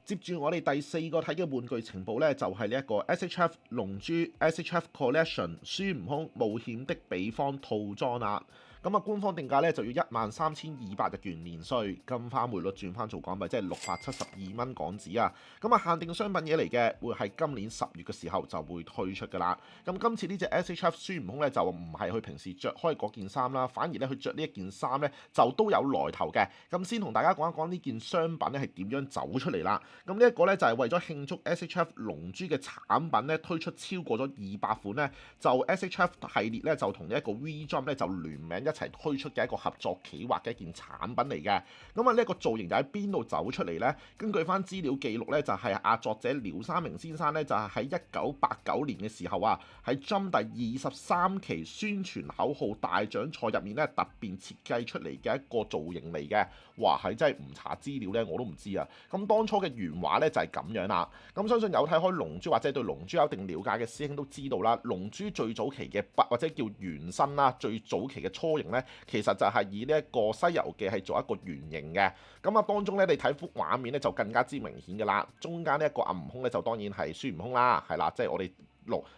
接住我哋第4個睇嘅玩具情報呢，就係呢一個 SHF 龍珠 SHF Collection 孫悟空冒險的彼方套裝啦。咁啊，官方定價咧就要13,200日元年稅，金花匯率轉翻做港幣即係672蚊港紙啊！咁啊，限定商品嘢嚟嘅，會喺今年10月嘅時候就會推出噶啦。咁今次呢隻 SHF 孫悟空咧就唔係佢平時着開嗰件衫啦，反而咧佢着呢一件衫咧就都有來頭嘅。咁先同大家講一講呢件商品咧係點樣走出嚟啦。咁呢一個咧就係為咗慶祝 SHF 龍珠嘅產品咧推出超過咗200款咧，就 SHF 系列咧就同呢一個 V Jump 咧就聯名一齊推出嘅一個合作企劃嘅一件產品嚟嘅。咁啊呢一個造型就喺邊度走出嚟呢？根據翻資料記錄咧，就係作者廖三明先生咧，就係喺1989年嘅時候啊，喺 Jump 第23期宣傳口號大獎賽入面咧，特別設計出嚟嘅一個造型嚟嘅。哇，係真係唔查資料咧，我都唔知啊。咁當初嘅原畫咧就係咁樣啦。咁相信有睇開龍珠或者對龍珠有一定了解嘅師兄都知道啦。龍珠最早期嘅或者叫原身啦，最早期嘅初型咧，其實就係以呢一個《西遊記》係做一個原型嘅。咁啊，當中咧你睇幅畫面咧就更加之明顯㗎啦。中間呢一個悟空咧就當然係孫悟空啦，係啦，即係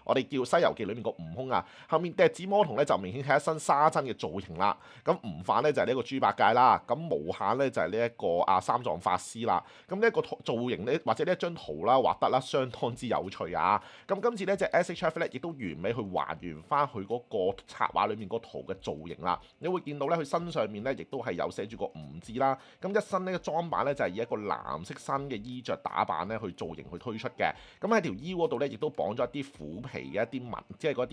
我哋叫《西遊記》裏面個悟空啊，後面笛子魔童咧就明顯係一身沙僧嘅造型啦。咁悟飯咧就係呢一個豬八戒啦，咁無限咧就係呢一個三藏法師啦。咁呢一個造型咧或者呢一張圖啦畫得啦相當之有趣啊。咁今次呢隻 SHF 咧亦都完美去還原翻佢嗰個插畫裏面個圖嘅造型啦。你會見到咧佢身上面咧亦都係有寫住個悟字啦。咁一身呢個裝扮咧就係以一個藍色新嘅衣着打扮咧去造型去推出嘅。咁喺條腰嗰度咧亦都綁咗一啲虎皮嘅一啲紋，即係嗰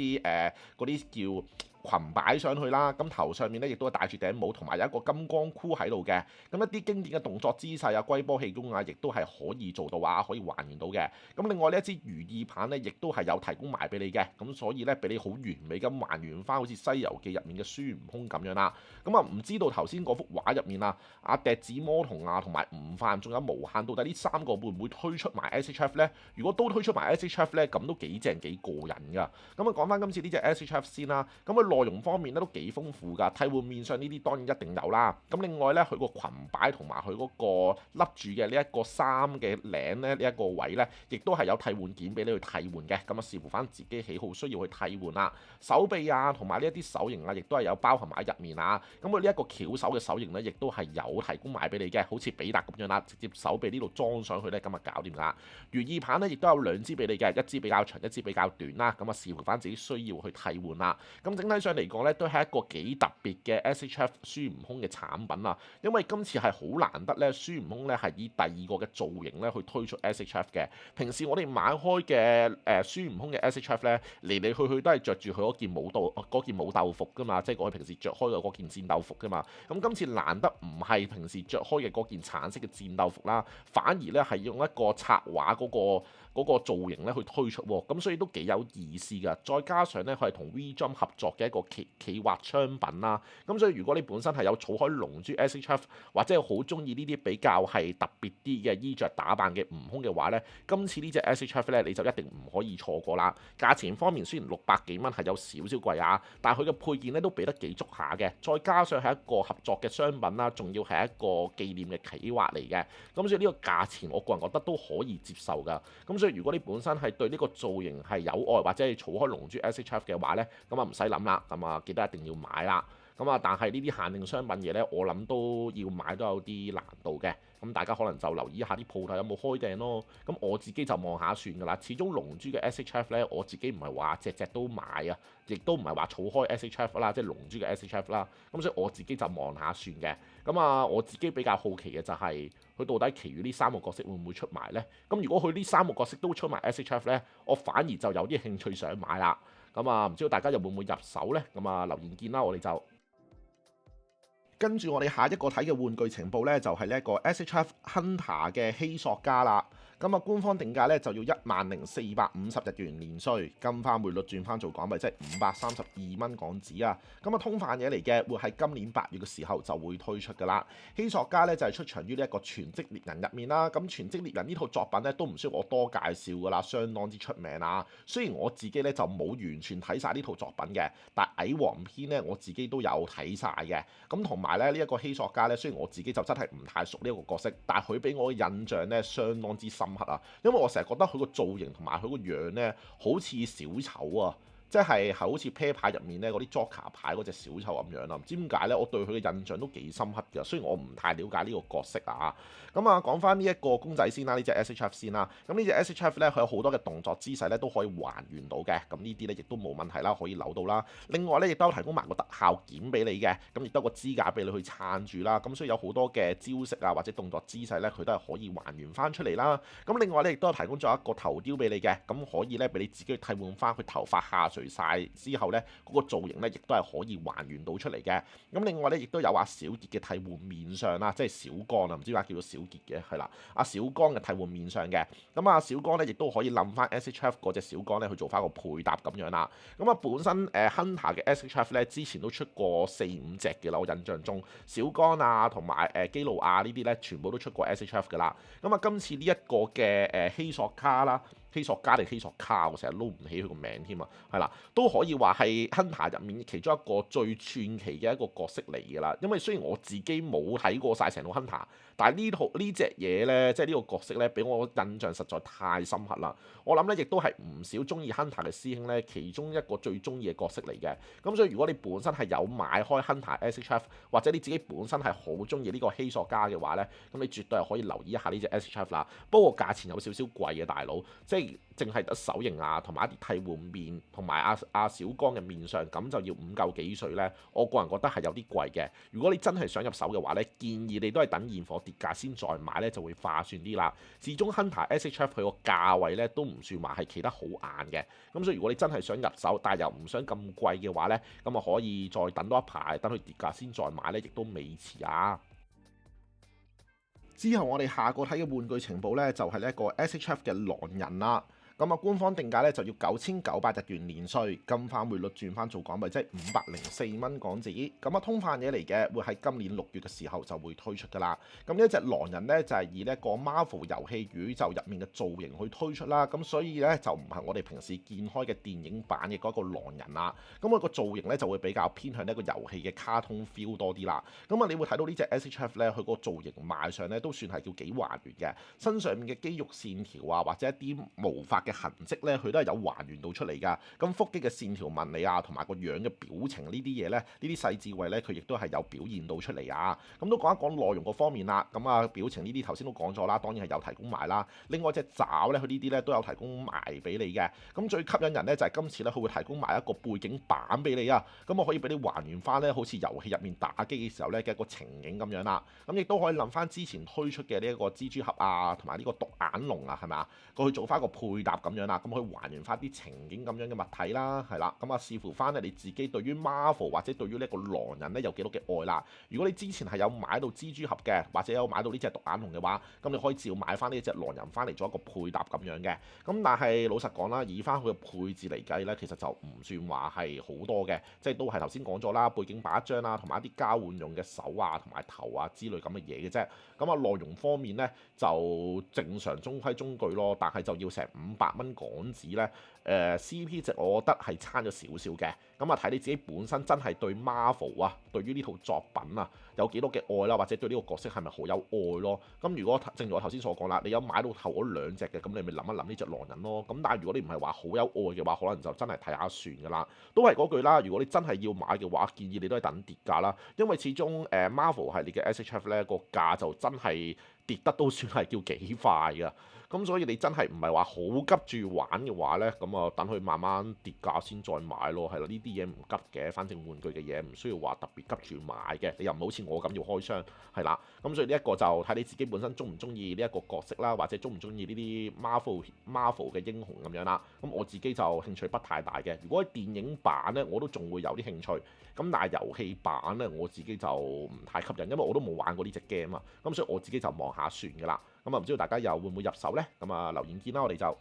啲叫裙擺上去啦，咁頭上面咧亦都係戴住頂帽，同埋有一個金剛箍喺度嘅。咁一啲經典嘅動作姿勢啊、龜波氣功啊，亦都係可以做到啊，可以還原到嘅。咁另外呢一支如意棒咧，亦都係有提供埋俾你嘅。咁所以咧，俾你好完美咁還原翻好似《西遊記》入面嘅孫悟空咁樣啦。咁啊，唔知道頭先嗰幅畫入面啊，阿笛子魔童啊，同埋悟飯，仲有無限，到底呢三個會唔會推出埋 SHF 咧？如果都推出埋 SHF 咧，咁都幾正幾過癮㗎。咁啊，講翻今次呢隻 SHF 先啦。咁啊，內容方面咧都幾豐富㗎，替換面上呢啲當然一定有啦。咁另外咧，佢個裙擺同埋佢嗰個笠住嘅呢一個衫嘅領咧，呢一個位咧，亦都係有替換件俾你去替換嘅。咁啊，視乎翻自己喜好需要去替換啦。手臂啊，同埋呢一啲手型啊，亦都係有包含埋入面啊。咁佢呢一個翹手嘅手型咧，亦都係有提供埋俾你嘅，好似比達咁樣啦，直接手臂呢度裝上去咧，咁啊搞掂啦。如意棒咧，亦都有兩支俾你嘅，一支比較長，一支比較短啦。咁啊，視乎翻自己需要去替換啦。咁整體上嚟講咧，都係一個幾特別嘅 SHF 孫悟空嘅產品啊。因為今次係好難得咧，孫悟空咧係以第二個嘅造型咧去推出 SHF 嘅。平時我哋買開嘅孫悟空嘅 SHF 咧，嚟嚟去去都係着住佢嗰件武鬥服㗎嘛，即係我哋平時着開嘅嗰件戰鬥服㗎嘛。咁今次難得唔係平時着開嘅嗰件橙色嘅戰鬥服啦，反而咧係用一個插畫嗰個造型咧去推出喎，咁所以都幾有意思㗎。再加上咧佢係同 V-Jump 合作嘅一個企劃商品啦，咁所以如果你本身係有儲開龍珠 SHF 或者係好中意呢啲比較係特別啲嘅衣着打扮嘅悟空嘅話咧，今次呢隻 SHF 咧你就一定唔可以錯過啦。價錢方面雖然600幾蚊係有少少貴啊，但係佢嘅配件咧都俾得幾足下嘅，再加上係一個合作嘅商品啦，仲要係一個紀念嘅企劃嚟嘅，咁所以呢個價錢我個人覺得都可以接受㗎。咁所以如果你本身係對呢個造型係有愛，或者係儲開龍珠 SHF 嘅話咧，咁啊唔使諗啦，咁啊記得一定要買啦。咁啊，但係呢啲限定商品嘢咧，我諗都要買都有啲難度嘅。咁大家可能就留意一下啲鋪頭有冇開訂咯。咁我自己就望下算㗎啦。始終龍珠嘅 SHF 咧，我自己唔係話隻隻都買啊，亦都唔係話儲開 SHF 啦，即係龍珠嘅 SHF 啦。咁所以我自己就望下算嘅。咁啊，我自己比較好奇嘅就係佢到底其餘呢三個角色會唔會出埋呢？咁如果佢呢三個角色都出埋 SHF 咧，我反而就有啲興趣想買啦。咁啊，唔知道大家又會唔會入手呢？咁啊，留言見啦，我哋就。跟住我哋下一個睇嘅玩具情報呢，就係呢一個 SHF Hunter 嘅希索加啦。咁啊，官方定價咧就要10,450日元連稅，跟翻匯率轉翻做港幣，即係532蚊港紙啊。咁啊，通販嘢嚟嘅，會喺今年8月嘅時候就會推出㗎啦。希索加咧就係出場於呢一個全職獵人入面啦。咁全職獵人呢套作品咧都唔需要我多介紹㗎啦，相當之出名啊。雖然我自己咧就冇完全睇晒呢套作品嘅，但蟻王篇咧我自己都有睇晒嘅。咁同埋咧呢一個希索加咧，雖然我自己就真係唔太熟呢一個角色，但係佢俾我嘅印象咧相當之深刻啊！因為我成日覺得佢個造型同埋佢個樣咧，好似小丑啊，即係好似啤牌入面咧嗰啲 Joker 牌嗰隻小丑咁樣啦。唔知點解咧，我對佢嘅印象都幾深刻嘅。雖然我唔太了解呢個角色啊。咁啊，講翻呢一個公仔先啦，呢隻 SHF 先啦。咁呢隻 SHF 咧，佢有好多嘅動作姿勢咧都可以還原到嘅。咁呢啲咧亦都冇問題啦，可以扭到啦。另外咧，亦都有提供埋個特效件俾你嘅。咁亦都有個支架俾你去撐住啦。咁所以有好多嘅招式啊或者動作姿勢咧，佢都係可以還原翻出嚟啦。咁另外咧，亦都有提供咗一個頭雕俾你嘅。咁可以咧俾你自己去替換翻佢頭髮下垂除晒之後咧，嗰個造型咧亦都係可以還原到出嚟嘅。咁另外咧，亦都有阿小傑嘅替換面相啦，即係小剛啊，唔知點解叫做小傑嘅，係啦，阿小剛嘅替換面相嘅。咁啊，小剛咧亦都可以冧翻 SHF 嗰隻小剛咧去做翻個配搭咁樣啦。咁啊，本身Hunter 嘅 SHF 咧之前都出過4-5隻嘅啦，我印象中小剛啊同埋基路亞呢啲咧全部都出過 SHF 噶啦。咁啊，今次呢一個嘅希索卡啦。希索加定希索卡，我成日撈唔起佢個名添啊，係啦，都可以話係 Hunter 入面其中一個最傳奇嘅一個角色嚟㗎啦。因為雖然我自己冇睇過晒成套 Hunter，但係呢隻嘢咧，即係呢個角色咧，俾我印象實在太深刻啦。我諗咧，亦都係唔少中意 Hunter 嘅師兄咧，其中一個最中意嘅角色嚟嘅。咁所以如果你本身係有買開 Hunter SHF，或者你自己本身係好中意呢個希索加嘅話咧，咁你絕對係可以留意一下呢隻 SHF 啦。不過價錢有少少貴嘅，大佬，即係淨係得手型啊，同埋一啲替換面，同埋阿小剛嘅面上，咁就要5嚿幾水咧。我個人覺得係有啲貴嘅。如果你真係想入手嘅話咧，建議你都係等現貨跌價先再買咧，就會划算啲啦。始終 Hunter SHF 佢個價位咧都唔算話係企得好硬嘅。咁所以如果你真係想入手，但係又唔想咁貴嘅話咧，咁啊可以再等多一排，等佢跌價先再買咧，亦都未遲啊。之後我哋下個睇嘅玩具情報咧，就係呢一個 SHF 嘅狼人啦。咁啊，官方定價咧就要9900日元年稅，金換匯率轉翻做港幣，即係504蚊港紙。咁啊，通販嘢嚟嘅，會喺今年6月嘅時候就會推出㗎啦。咁呢一隻狼人咧就係以呢一個 Marvel 遊戲宇宙入面嘅造型去推出啦。咁所以咧就唔係我哋平時見開嘅電影版嘅嗰個狼人啦。咁佢個造型咧就會比較偏向呢一個遊戲嘅卡通 feel 多啲啦。咁啊，你會睇到呢隻 SHF 咧，佢個造型賣相咧都算係叫幾還原嘅。身上面嘅肌肉線條啊，或者一啲毛髮嘅痕跡咧，佢都係有還原到出嚟㗎。咁腹肌嘅線條紋理啊，同埋個樣嘅表情呢啲嘢咧，呢啲細節位咧，佢亦都係有表現到出嚟啊。咁都講一講內容個方面啦。咁啊，表情呢啲頭先都講咗啦，當然係有提供埋啦。另外隻爪咧，佢呢啲咧都有提供埋俾你嘅。咁最吸引人咧就係今次咧，佢會提供埋一個背景板俾你啊。咁我可以俾你還原翻咧，好似遊戲入面打機嘅時候咧嘅一個情景咁樣啦。咁亦都可以諗翻之前推出嘅呢一個蜘蛛俠啊，同埋呢個獨眼龍啊，係咪啊？過去做翻個配搭咁樣啦。咁可以還原翻啲情景咁樣嘅物體啦，係啦。咁啊，視乎翻你自己對於 Marvel 或者對於呢個狼人咧有幾多嘅愛啦。如果你之前係有買到蜘蛛俠嘅，或者有買到呢隻獨眼龍嘅話，咁你可以照買翻呢隻狼人翻嚟做一個配搭咁樣嘅。咁但係老實講啦，以翻佢嘅配置嚟計咧，其實就唔算話係好多嘅，即係都係頭先講咗啦，背景擺一張啦，同埋一啲交換用嘅手啊，同埋頭啊之類咁嘅嘢嘅啫。咁啊，內容方面咧就正常中規中矩咯，但係就要成500蚊港紙咧。CP 值我覺得係差咗少少嘅。咁啊，睇你自己本身真係對 Marvel 啊，對於呢套作品啊有幾多嘅愛啦，或者對呢個角色係咪好有愛咯？咁如果正如我頭先所講啦，你有買到頭嗰2隻嘅，咁你咪諗一諗呢隻狼人咯。咁但係如果你唔係話好有愛嘅話，可能就真係睇下算㗎啦。都係嗰句啦，如果你真係要買嘅話，建議你都係等跌價啦，因為始終Marvel 系列嘅 SHF 咧個價就真係跌得都算係叫幾快㗎。咁所以你真係唔係話好急住玩嘅話呢，咁啊等佢慢慢跌價先再買咯，係啦，呢啲嘢唔急嘅，反正玩具嘅嘢唔需要話特別急住買嘅，你又唔好似我咁要開箱，係啦，咁所以呢一個就睇你自己本身中唔中意呢一個角色啦，或者中唔中意呢啲 Marvel 嘅英雄咁樣啦，咁我自己就興趣不太大嘅，如果係電影版呢，我都仲會有啲興趣，咁但係遊戲版呢，我自己就唔太吸引，因為我都冇玩過呢隻 game 啊，咁所以我自己就望下算㗎啦。咁啊，唔知道大家又會唔會入手呢？咁啊，留言見啦，我哋就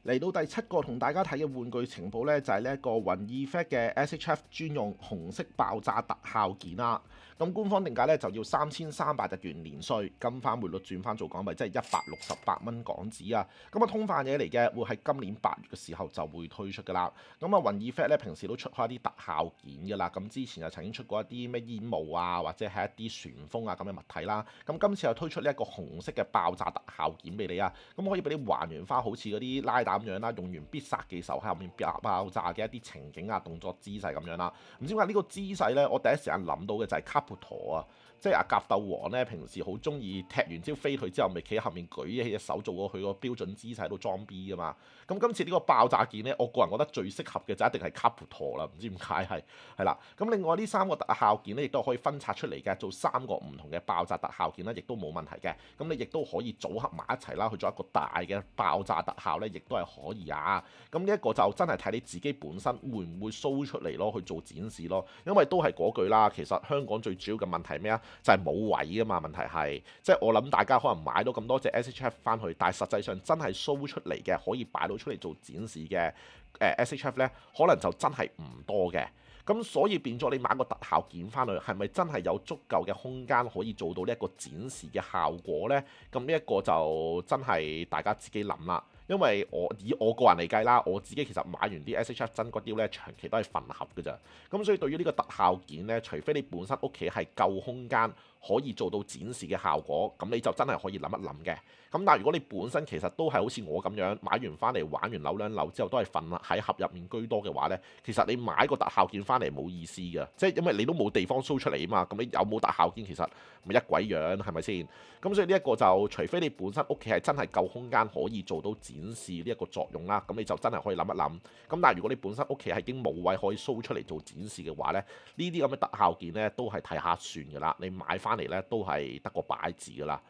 嚟到第7個同大家睇嘅玩具情報呢，就係呢一個雲 Effect 嘅 SHF 專用紅色爆炸特效件啦。咁官方定價咧就要3300日元年稅，金換匯率轉翻做港幣，即係168蚊港紙啊！咁啊，通販嘢嚟嘅，會喺今年8月嘅時候就會推出噶啦。咁啊，雲 Effect 咧平時都出開一啲特效件噶啦，咁之前又曾經出過一啲咩煙霧啊，或者係一啲旋風啊咁嘅物體啦。咁今次又推出呢一個紅色嘅爆炸特效件俾你啊！咁可以俾你還原翻好似嗰啲拉打咁樣啦，用完必殺技手喺入面爆炸嘅一啲情景啊、動作姿勢咁樣啦。唔知點解呢個姿勢咧，我第一時間諗到嘅就係卡普陀啊，即係阿甲鬥王咧，平時好中意踢完招飛佢之後，咪企喺後面舉起隻手做過佢個標準姿勢喺度裝 B 噶嘛。咁今次呢個爆炸件咧，我個人覺得最適合嘅就一定係卡普陀啦，唔知點解係啦。咁另外呢三個特效件咧，亦都可以分拆出嚟嘅，做三個唔同嘅爆炸特效件咧，亦都冇問題嘅。咁你亦都可以組合埋一齊啦，去做一個大嘅爆炸特效咧，亦都係可以啊。咁呢一個就真係睇你自己本身會唔會 show 出嚟咯，去做展示咯。因為都係嗰句啦，其實香港最主要嘅問題咩啊？就係冇位啊嘛。問題係即係我諗大家可能買到咁多隻 SHF 翻去，但係實際上真係 show 出嚟嘅可以擺到出嚟做展示嘅SHF 咧，可能就真係唔多嘅。咁所以變咗你買個特效件翻去，係咪真係有足夠嘅空間可以做到呢一個展示嘅效果呢？咁呢一個就真係大家自己諗啦。因為以我個人嚟計啦，我自己其實買完啲 SHF 真骨雕咧，長期都係份盒嘅咋。咁所以對於呢個特效件咧，除非你本身屋企係夠空間可以做到展示嘅效果，咁你就真係可以諗一諗嘅。咁但係如果你本身其實都係好似我咁樣買完翻嚟玩完扭兩扭之後都係瞓喺盒入面居多嘅話呢，其實你買個特效件翻嚟冇意思嘅，即係因為你都冇地方 show 出嚟啊嘛。咁你有冇特效件其實咪一鬼樣係咪先？咁所以呢一個就除非你本身屋企係真係夠空間可以做到展示呢一個作用啦，咁你就真係可以諗一諗。咁但係如果你本身屋企係已經冇位可以 show 出嚟做展示嘅話呢，呢啲咁嘅特效件呢都係睇下算㗎啦。你買翻嚟呢都係得個擺字㗎啦。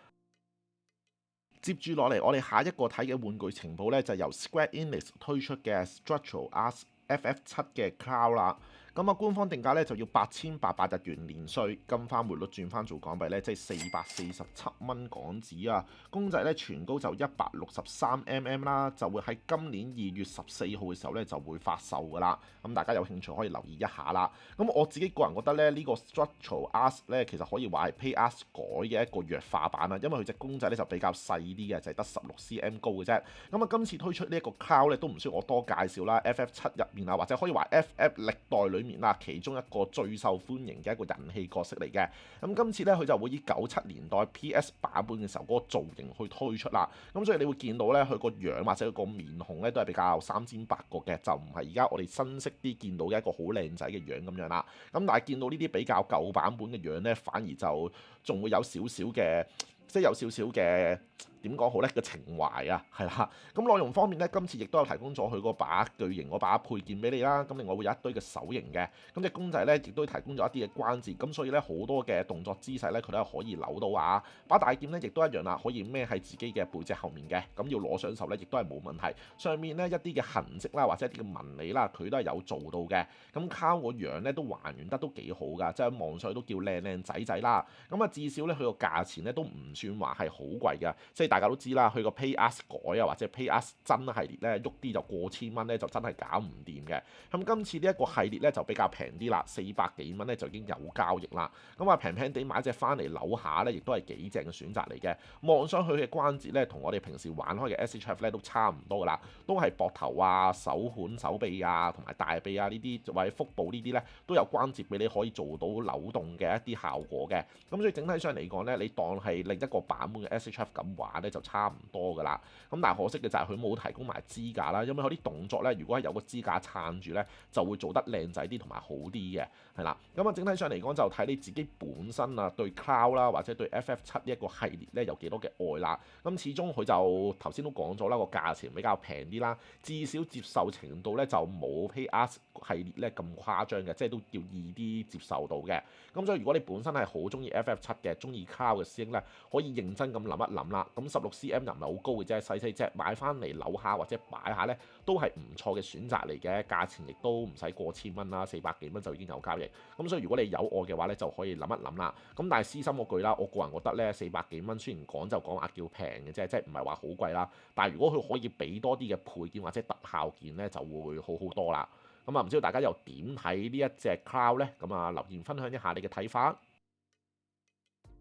接住落嚟，我哋下一個睇嘅玩具情報呢，就係由 Square Enix 推出嘅 Structural Arts FF7 嘅 Cloud 啦。咁啊，官方定價咧就要8800日元連稅，金花匯率轉翻做港幣咧，即係447蚊港紙啊！公仔咧全高就163mm 啦，就會喺今年2月14號嘅時候咧就會發售噶啦。咁大家有興趣可以留意一下啦。咁我自己個人覺得咧，呢個 Structural Arts 咧其實可以話係 Pay Arts 改嘅一個弱化版啦，因為佢隻公仔咧就比較細啲嘅，就係得16cm 高嘅啫。咁啊，今次推出呢一個 Cloud 咧都唔需要我多介紹啦。FF7 入面啊，或者可以話 FF 歷代裏面啦，其中一個最受歡迎嘅一個人氣角色嚟嘅。咁今次咧，佢就會以97年代 PS 版本嘅時候嗰個造型去推出啦。咁所以你會見到咧，佢個樣或者佢個面孔咧都係比較三尖八角嘅，就唔係而家我哋新式啲見到嘅一個好靚仔嘅樣咁樣啦。咁但係見到呢啲比較舊版本嘅樣咧，反而就仲會有少少嘅，即係有少少嘅。點講好呢？個情懷啊，係啦。咁內容方面呢，今次亦都有提供咗佢嗰把巨型嗰把配件俾你啦。咁另外會有一堆嘅手型嘅。咁隻公仔呢，亦都提供咗一啲嘅關節。咁所以呢，好多嘅動作姿勢呢，佢都係可以扭到啊。把大劍呢，亦都一樣啦，可以孭喺自己嘅背脊後面嘅。咁要攞上手呢，亦都係冇問題。上面呢，一啲嘅痕跡啦，或者一啲嘅紋理啦，佢都係有做到嘅。咁卡個樣呢，都還原得都幾好㗎，即係望上去都叫靚靚仔仔啦。咁啊，至少呢，佢個價錢呢，都唔算話係好貴㗎，即係大家都知啦，佢個 Pay Arts 改啊，或者 Pay Arts 真系列咧，喐啲就過千蚊咧，就真係搞唔掂嘅。咁今次呢一個系列咧就比較平啲啦，400幾蚊咧就已經有交易啦。咁啊平平地買隻翻嚟扭下咧，亦都係幾正嘅選擇嚟嘅。望上去嘅關節咧，同我哋平時玩開嘅 SHF 咧都差唔多噶啦，都係膊頭啊、手腕、手臂啊、同埋大臂啊呢啲或者腹部呢啲咧都有關節俾你可以做到扭動嘅一啲效果嘅。咁所以整體上嚟講咧，你當係另一個版本嘅 SHF 咁玩咧就差唔多噶啦，咁但係可惜嘅就係佢冇提供埋支架啦，因為佢啲動作咧，如果係有個支架撐住咧，就會做得靚仔啲同埋好啲嘅，係啦。咁啊，整體上嚟講就睇你自己本身啊對 Cloud 啦，或者對 FF7 呢一個系列咧有幾多嘅愛啦。咁始終佢就頭先都講咗啦，個價錢比較平啲啦，至少接受程度咧就冇 Pay Arts 系列咧咁誇張嘅，即係都叫易啲接受到嘅。咁所以如果你本身係好中意 FF7 嘅，中意 Cloud 嘅師兄咧，可以認真咁諗一諗啦。咁16cm 又唔係好高嘅啫，細細隻買翻嚟扭下或者擺下咧，都係唔錯嘅選擇嚟嘅。價錢亦都唔使過千蚊啦，400幾蚊就已經有交易。咁所以如果你有愛嘅話咧，就可以諗一諗啦。咁但係私心嗰句啦，我個人覺得咧，400幾蚊雖然講就講話叫平嘅啫，即係唔係話好貴啦。但係如果佢可以俾多啲嘅配件或者特效件咧，就會好好多啦。咁啊，唔知道大家又點睇呢一隻 Cloud 咧？咁啊，留言分享一下你嘅睇法。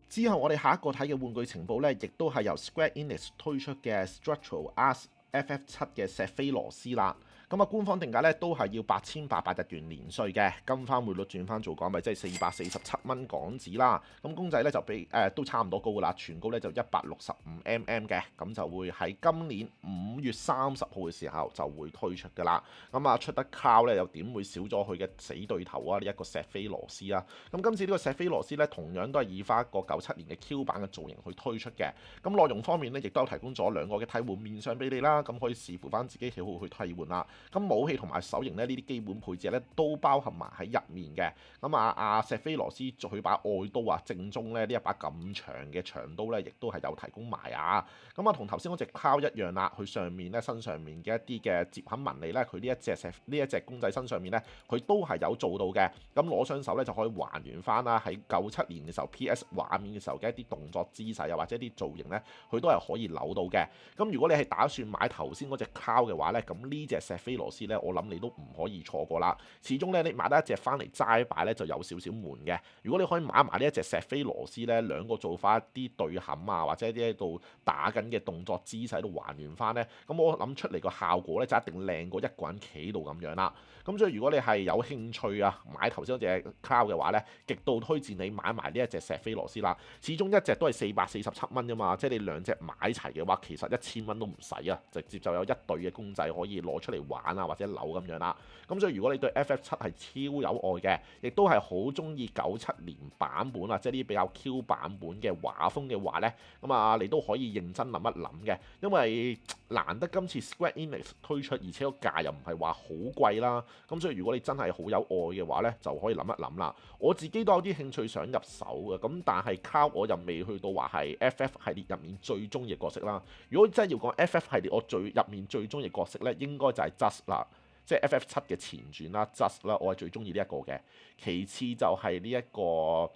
之後我哋下一個睇嘅玩具情報咧，亦都係由 Square Enix 推出嘅 Structural Arts FF7 嘅石菲羅斯啦。咁啊，官方定價咧都係要8800日元年稅嘅，跟翻匯率轉翻做港幣，即係447蚊港紙啦。咁公仔咧就比都差唔多高噶啦，全高咧就165mm嘅，咁就會喺今年5月30號嘅時候就會推出噶啦。咁啊，出得 Cloud 咧又點會少咗佢嘅死對頭啊？呢一個石飛羅斯啊。咁今次呢個石飛羅斯咧同樣都係以翻一個97年嘅 Q 版嘅造型去推出嘅。咁內容方面咧亦都有提供咗2個嘅替換面相俾你啦，咁可以視乎翻自己喜好去替換啦。咁武器同埋手型咧，呢啲基本配置咧都包含埋喺入面嘅。咁阿石飛羅斯佢把愛刀啊，正宗咧呢一把咁長嘅長刀咧，亦都係有提供埋啊。咁啊，同頭先嗰隻 Cloud 一樣啦，佢上面咧身上面嘅一啲嘅摺痕紋理咧，佢呢一隻公仔身上面咧，佢都係有做到嘅。咁攞雙手咧就可以還原翻啦，喺97年嘅時候 PS 畫面嘅時候嘅一啲動作姿勢啊，或者一啲造型咧，佢都係可以扭到嘅。咁如果你係打算買頭先嗰隻 Cloud 嘅話咧，咁呢隻石飛羅斯咧，我諗你都唔可以錯過啦。始終咧，你買得一隻翻嚟齋擺咧，就有少少悶嘅。如果你可以買埋呢一隻石飛羅斯咧，兩個做翻一啲對冚啊，或者啲喺度打緊嘅動作姿勢都還原翻咧，咁我諗出嚟個效果咧就一定靚過一個人企度咁樣啦。咁所以如果你係有興趣啊買頭先嗰隻 Cloud 嘅話咧，極度推薦你買埋呢一隻石飛羅斯啦。始終一隻都係447蚊啫嘛，即係你兩隻買齊嘅話，其實1000蚊都唔使啊，直接就有一對嘅公仔可以攞出嚟玩啊，或者扭咁樣啦。咁所以如果你對 FF7 係超有愛嘅，亦都係好中意97年版本啊，即係呢啲比較 Q 版本嘅畫風嘅話咧，咁啊你都可以認真諗一諗嘅，因為難得今次 Square Enix 推出，而且個價又唔係話好貴啦。咁所以如果你真係好有愛嘅話咧，就可以諗一諗啦。我自己都有啲興趣想入手嘅，咁但係 Cloud 我又未去到話係 FF 系列入面最中意嘅角色啦。如果真係要講 FF 系列我入面最中意嘅角色咧，應該就係 Just 啦，即係 FF7 嘅前傳啦 Just 啦，我係最中意呢一個嘅。其次就係呢一個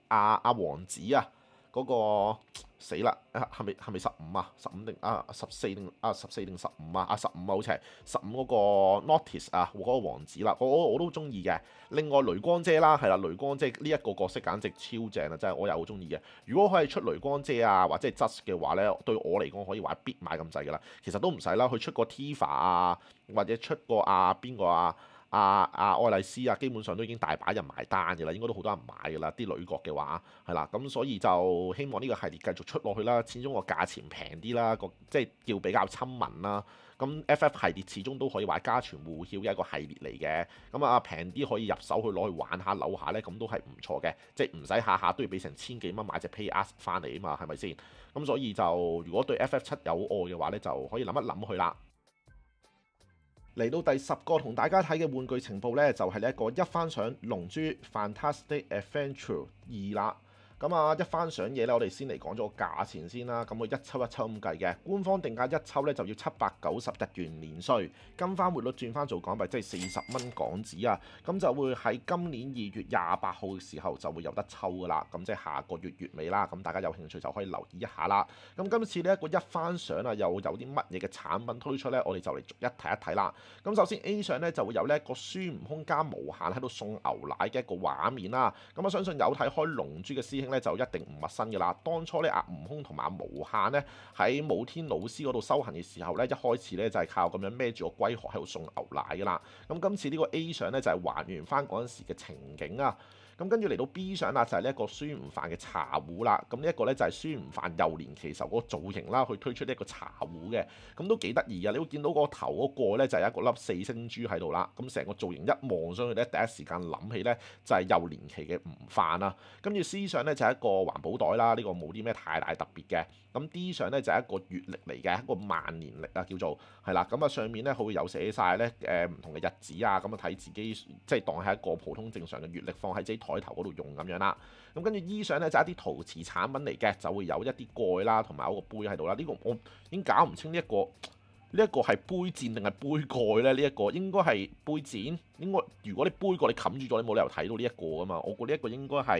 阿王子啊，嗰個死啦，係咪15啊？15定14定14定15啊？15啊，好似係15嗰個 Notice 啊，嗰個王子啦，我都中意嘅。另外雷光姐啦，係啦，雷光姐呢一個角色簡直超正啊，真係我又好中意嘅。如果可以出雷光姐啊，或者係 Just 嘅話咧，對我嚟講可以話必買咁滯噶啦。其實都唔使啦，佢出個 Tifa 啊，或者出個邊個愛麗絲啊，基本上都已經大把人埋單嘅啦，應該都好多人買嘅啦。啲女角嘅話係啦，咁所以就希望呢個系列繼續出落去啦。始終個價錢平啲啦，即係叫比較親民啦。咁 FF 系列始終都可以話家傳戶曉嘅一個系列嚟嘅。咁啊平啲可以入手去攞去玩下扭下咧，咁都係唔錯嘅。即係唔使下下都要俾成1000幾蚊買隻 PS 翻嚟啊嘛，係咪先？咁所以就如果對 FF7 有愛嘅話咧，就可以諗一諗佢啦。嚟到第10個同大家睇嘅玩具情報呢，就係呢一個一番賞龍珠 Fantastic Adventure 2啦。咁啊，一番賞嘢咧，我哋先嚟講咗個價錢先啦。咁佢一抽一抽咁計嘅，官方定價一抽咧就要790日元年稅，跟翻匯率轉翻做港幣，即係40蚊港紙啊。咁就會喺今年2月28號嘅時候就會有得抽噶啦。咁即係下個月月尾啦。咁大家有興趣就可以留意一下啦。咁今次呢一個一番賞啊，又有啲乜嘢嘅產品推出呢？我哋就嚟逐一睇一睇啦。咁首先 A 賞呢就會有呢一個孫悟空加無限喺度送牛奶嘅一個畫面啦。咁我相信有睇開龍珠嘅師兄咧就一定唔陌生嘅啦。當初咧阿悟空同埋無限咧喺武天老師嗰度修行嘅時候咧，一開始咧就係靠咁樣孭住個龜殼喺度送牛奶嘅啦。咁今次呢個 A 賞咧就係還原翻嗰陣時嘅情景啊。咁跟住嚟到 B 賞啦，就係呢一個孫悟飯嘅茶壺啦。咁呢一個咧就係孫悟飯幼年期時候嗰個造型啦，去推出呢一個茶壺嘅，咁都幾得意啊！你會見到個頭嗰個咧就係一個粒4星珠喺度啦。咁成個造型一望上去咧，第一時間諗起咧就係幼年期嘅悟飯啦。跟住 C 賞咧就係一個環保袋啦，呢個冇啲咩太大特別嘅。咁 D 賞咧就係一個月曆嚟嘅，一個萬年曆啊叫做係啦。咁啊上面咧佢會有寫晒咧唔同嘅日子啊，咁啊睇自己即係當係一個普通正常嘅月曆放喺自己台頭嗰度用咁樣啦。咁跟住 E 賞咧就係一啲陶瓷產品嚟嘅，就會有一啲蓋啦，同埋有個杯喺度啦。呢個我已經搞唔清呢一個係杯墊定係杯蓋咧？呢一個應該係杯墊，應該如果你杯蓋你冚住咗，你冇理由睇到呢一個噶嘛。我估呢一個應該係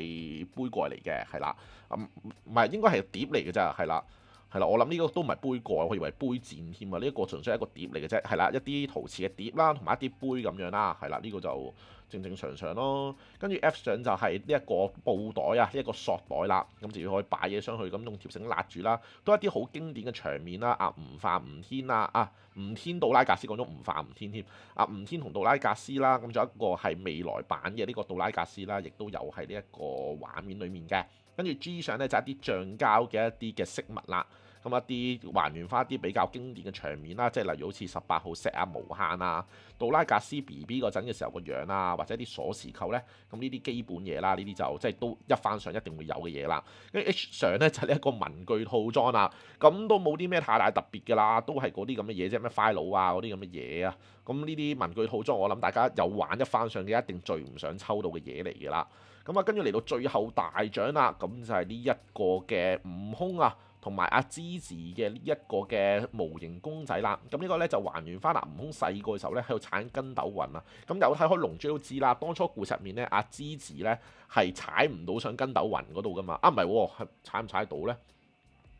杯蓋嚟嘅，係啦，唔係應該係碟嚟嘅咋，係啦。係啦，我諗呢個都唔係杯蓋，我以為杯墊添啊！呢一個純粹係一個碟嚟嘅啫，係啦，一啲陶瓷嘅碟啦，同埋一啲杯咁樣啦，係啦，呢個就正正常常咯。跟住 F 上就係呢一個布袋啊，呢一個索袋啦，咁就要可以擺嘢上去，咁用條繩勒住啦，都係一啲好經典嘅場面啦。啊，吳化吳天啊，吳天杜拉格斯講咗吳化吳天添，啊吳天同杜拉格斯啦，咁仲有一個係未來版嘅呢個杜拉格斯啦，亦都有喺呢一個畫面裡面嘅。跟住 G 上咧就係一啲橡膠嘅一啲嘅飾物啦。咁一啲還原翻一啲比較經典嘅場面啦，即係例如好似18號石啊、無限啊、杜拉格斯 BB 嗰陣嘅時候個樣啊，或者啲鎖匙扣咧，咁呢啲基本嘢啦，呢啲就即係都一翻上一定會有嘅嘢啦。跟住 H 上咧就係呢一個文具套裝啦，咁都冇啲咩太大特別嘅啦，都係嗰啲咁嘅嘢啫，咩 file 啊嗰啲咁嘅嘢啊，咁呢啲文具套裝我諗大家有玩一翻上嘅一定最唔想抽到嘅嘢嚟嘅啦。咁啊，跟住嚟到最後大獎啦，咁就係呢一個嘅悟空啊，同埋阿芝士嘅呢一個嘅模型公仔啦。咁呢個咧就還原翻悟空細個嘅時候咧喺度踩緊筋斗雲啊。咁有睇開龍珠都知啦，當初故事入面咧阿芝士咧係踩唔到上筋斗雲嗰度噶嘛。啊唔係喎，係踩唔踩到咧？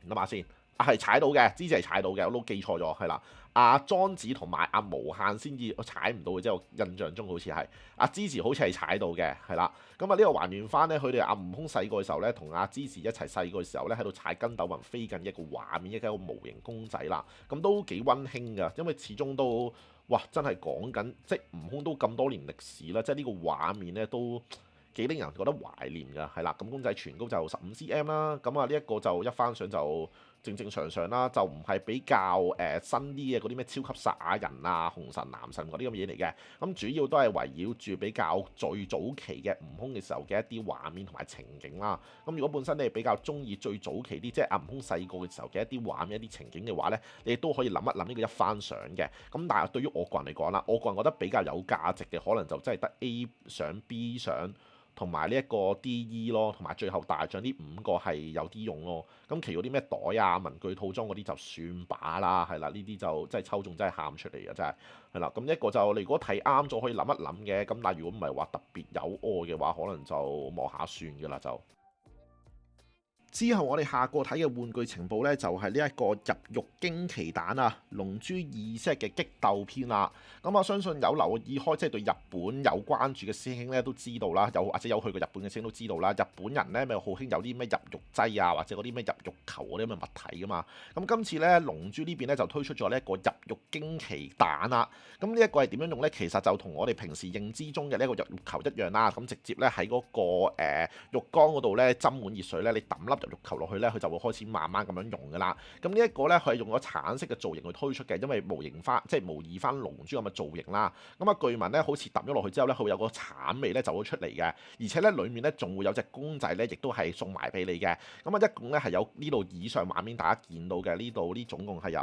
諗下先。係踩到嘅，芝士係踩到嘅，我都記錯咗，係啦。阿莊子同埋阿無限先至踩唔到嘅，即係我印象中好似係阿芝士好似係踩到嘅，係啦。咁啊呢個還原翻咧，佢哋阿悟空細個嘅時候咧，同阿芝士一齊細個嘅時候咧，喺度踩筋斗雲飛緊一個畫面，一個模型公仔啦。咁都幾溫馨㗎，因為始終都哇真係講緊，即係悟空都咁多年歷史啦，即係呢個畫面咧都幾令人覺得懷念㗎，係啦。咁公仔全高就15cm啦，咁啊呢一個就一翻上就正正常常啦，就唔係比較新啲嘅嗰啲咩超級撒亞人啊、紅神、藍神嗰啲咁嘢嚟嘅。咁主要都係圍繞住比較最早期嘅悟空嘅時候嘅一啲畫面同埋情景啦。咁如果本身你係比較中意最早期啲，即係阿悟空細個嘅時候嘅一啲畫面、一啲情景嘅話咧，你都可以諗一諗呢個一番賞嘅。咁但係對於我個人嚟講啦，我個人覺得比較有價值嘅可能就真係得 A 賞、B 賞。同埋呢一個 D.E 咯，同埋最後大獎呢5個係有啲用咯。咁其餘嗰啲咩袋啊、文具套裝嗰啲就算把啦，係啦，呢啲就真係抽中真係喊出嚟嘅真係，係啦。咁一個就你如果睇啱咗可以諗一諗嘅，咁但係如果唔係話特別有愛嘅話，可能就望下算㗎啦就。之後我哋下個睇嘅玩具情報呢，就係呢一個入獄驚奇蛋啊，龍珠2 set 嘅激鬥篇啦。咁我相信有留意開，即係對日本有關注嘅師兄呢都知道啦，或者有去過日本嘅師兄都知道啦。日本人呢咪好興有啲咩入獄劑啊，或者嗰啲咩入獄球嗰啲咁嘅物體噶嘛。咁今次呢，龍珠呢邊呢就推出咗呢一個入獄驚奇蛋啦。咁呢一個係點樣用呢？其實就同我哋平時認知中嘅呢一個入獄球一樣啦。咁直接呢喺嗰個浴缸嗰度呢，斟滿熱水呢，你抌粒入獄球落去咧，佢就會開始慢慢咁樣溶噶啦。咁呢一個咧，佢係用咗橙色嘅造型去推出嘅，因為模型翻即係模擬翻龍珠咁嘅造型啦。咁啊，據聞咧，好似揼咗落去之後咧，佢會有個橙味咧走咗出嚟嘅，而且咧裡面咧仲會有隻公仔咧，亦都係送埋俾你嘅。咁啊，一共咧係有呢度以上畫面大家見到嘅呢度呢總共係有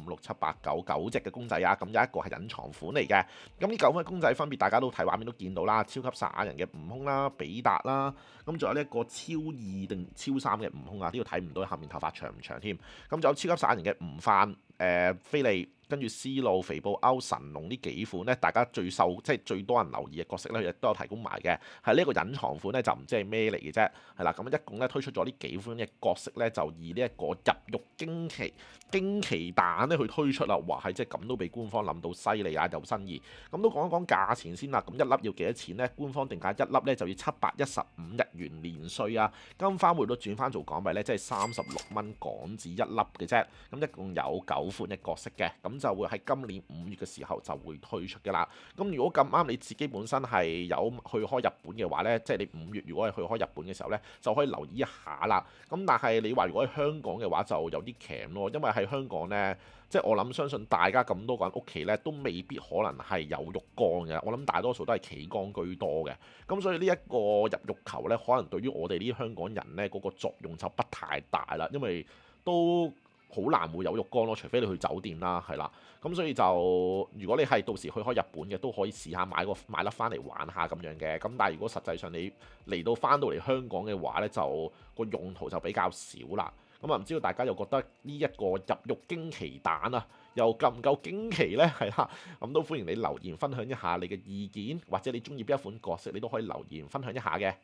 5、6、7、8、9隻嘅公仔啊。咁有一個係隱藏款嚟嘅。咁呢9款公仔分別大家都睇畫面都見到啦，超級撒亞人嘅悟空啦、比達啦，咁仲有呢一個超2定超3嘅悟空啊，呢個睇唔到後面頭髮長唔長添。咁仲有超級撒亞人嘅悟飯、菲利，跟住思路、肥布歐、神龍呢幾款咧，大家即係最多人留意嘅角色咧，亦都有提供埋嘅。係呢一個隱藏款咧，就唔知係咩嚟嘅啫。係啦，咁一共咧推出咗呢幾款嘅角色咧，就以呢一個入獄驚奇蛋咧去推出啦。哇，係即係咁都俾官方諗到犀利啊，有新意。咁都講一講價錢先啦。咁一粒要幾多錢咧？官方定價一粒咧就要715日元連稅啊。金翻匯率轉翻做港幣咧，即係36蚊港紙一粒嘅啫。咁一共有9款嘅角色嘅，咁就會喺今年5月嘅時候就會推出嘅啦。咁如果咁啱你自己本身係有去開日本嘅話咧，即係你5月如果係去開日本嘅時候咧，就可以留意一下啦。咁但係你話如果喺香港嘅話就有啲騎咯，因為喺香港咧，即係我諗相信大家咁多個人屋企咧都未必可能係有浴缸嘅。我諗大多數都係企缸居多嘅。咁所以呢一個入浴球咧，可能對於我哋呢啲香港人咧嗰個作用就不太大啦，因為都好難會有浴缸咯，除非你去酒店啦，係啦。咁所以就如果你係到時去開日本嘅，都可以試下買粒翻嚟玩下咁樣嘅。咁但係如果實際上你嚟到翻到嚟香港嘅話咧，就個用途就比較少啦。咁啊，唔知道大家又覺得呢一個入獄驚奇蛋啊，又夠唔夠驚奇呢？係啦，咁都歡迎你留言分享一下你嘅意見，或者你中意邊一款角色，你都可以留言分享一下嘅。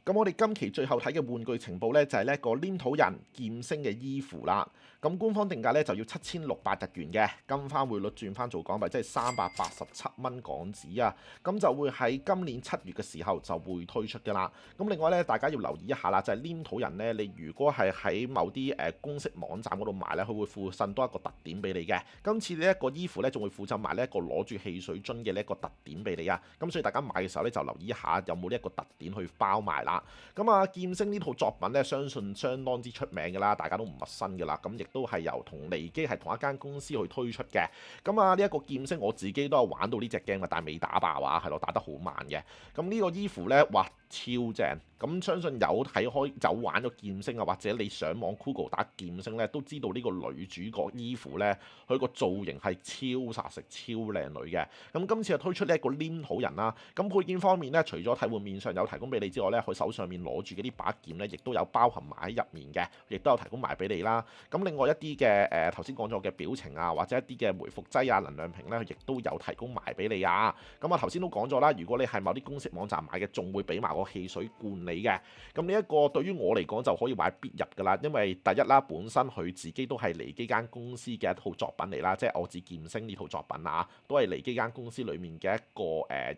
咁我哋今期最後睇嘅玩具情報呢，就係呢一個黏土人劍星嘅衣服啦。咁官方定價呢，就要7600日元嘅，金翻匯率轉翻做港幣，即係387蚊港紙啊。咁就會喺今年7月嘅時候就會推出㗎啦。咁另外呢，大家要留意一下啦，就係黏土人呢，你如果係喺某啲公式網站嗰度買呢，佢會附贈多一個特點俾你嘅。今次呢一個衣服呢，仲會附贈埋呢一個攞住汽水樽嘅呢一個特點俾你啊。咁所以大家買嘅時候呢，就留意一下有冇呢一個特點去包埋啦。咁啊，劍星呢套作品呢，相信相當之出名㗎啦，大家都唔陌生㗎啦。咁亦都係由同尼基係同一間公司去推出嘅。咁啊，呢一個劍星我自己都有玩到呢隻 game 嘅，但係未打爆啊，係咯，打得好慢嘅。咁呢個衣服呢，哇，超正！咁相信有睇開有玩咗劍星啊，或者你上網 Google 打劍星呢，都知道呢個女主角衣服呢，佢個造型係超殺食、超靚女嘅。咁今次就推出呢一個黏土人啦。咁配件方面呢，除咗替換面上有提供俾你之外呢，佢手上面攞住嗰啲把劍呢，亦都有包含埋喺入面嘅，亦都有提供埋俾你啦。咁另外一啲嘅頭先講咗嘅表情啊，或者一啲嘅回復劑啊、能量瓶呢，亦都有提供埋俾你啊。咁啊頭先都講咗啦，如果你係某啲公式網站買嘅，仲會俾埋個汽水罐你嘅。咁呢一個對於我嚟講就可以話係必入㗎啦，因為第一啦，本身佢自己都係尼基間公司嘅一套作品嚟啦，即係我指劍星呢套作品啊，都係尼基間公司裡面嘅一個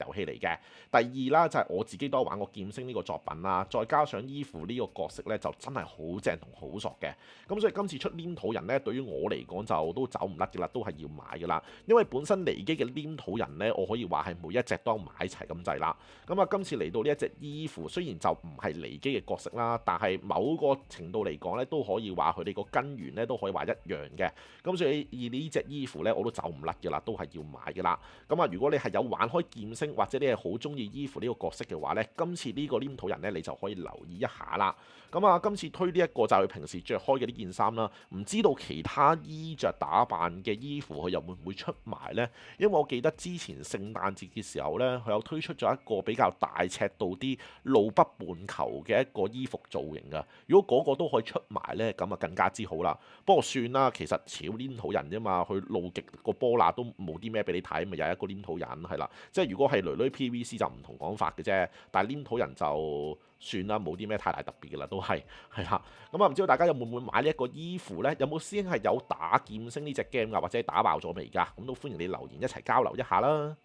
遊戲嚟嘅。第二啦，就係我自己都有玩過劍星呢個作品啦，再加上伊芙呢個角色呢，就真係好正同好索嘅。咁所以今次出黏土人呢，對於我嚟講就都走唔甩㗎啦，都係要買㗎啦。因為本身尼基嘅黏土人呢，我可以話係每一隻都買齊咁滯啦。咁啊，今次嚟到呢一隻伊芙，雖然就唔係尼基嘅角色啦，但係某個程度嚟講咧，都可以話佢哋個根源咧都可以話一樣嘅。咁所以以呢隻衣服咧，我都走唔甩嘅啦，都係要買嘅啦。咁啊，如果你係有玩開劍星或者你係好中意衣服呢個角色嘅話咧，今次呢個黏土人咧，你就可以留意一下啦。咁啊，今次推呢一個就係佢平時着開嘅呢件衫啦，唔知道其他衣着打扮嘅衣服佢又會唔會出埋呢？因為我記得之前聖誕節嘅時候呢，佢有推出咗一個比較大尺度啲露北半球嘅一個衣服造型㗎。如果嗰個都可以出埋呢，咁啊更加之好啦。不過算啦，其實似黏土人啫嘛，佢露極個波罅都冇啲咩俾你睇，咪又係一個黏土人係啦。即係如果係女女 PVC 就唔同講法嘅啫，但係黏土人就算啦，冇啲咩太大特別嘅啦，都係啦。咁啊，唔知道大家有冇會買呢一個衣服呢？有冇師兄係有打劍星呢隻 game 㗎，或者打爆咗未㗎？咁都歡迎你留言一齊交流一下啦。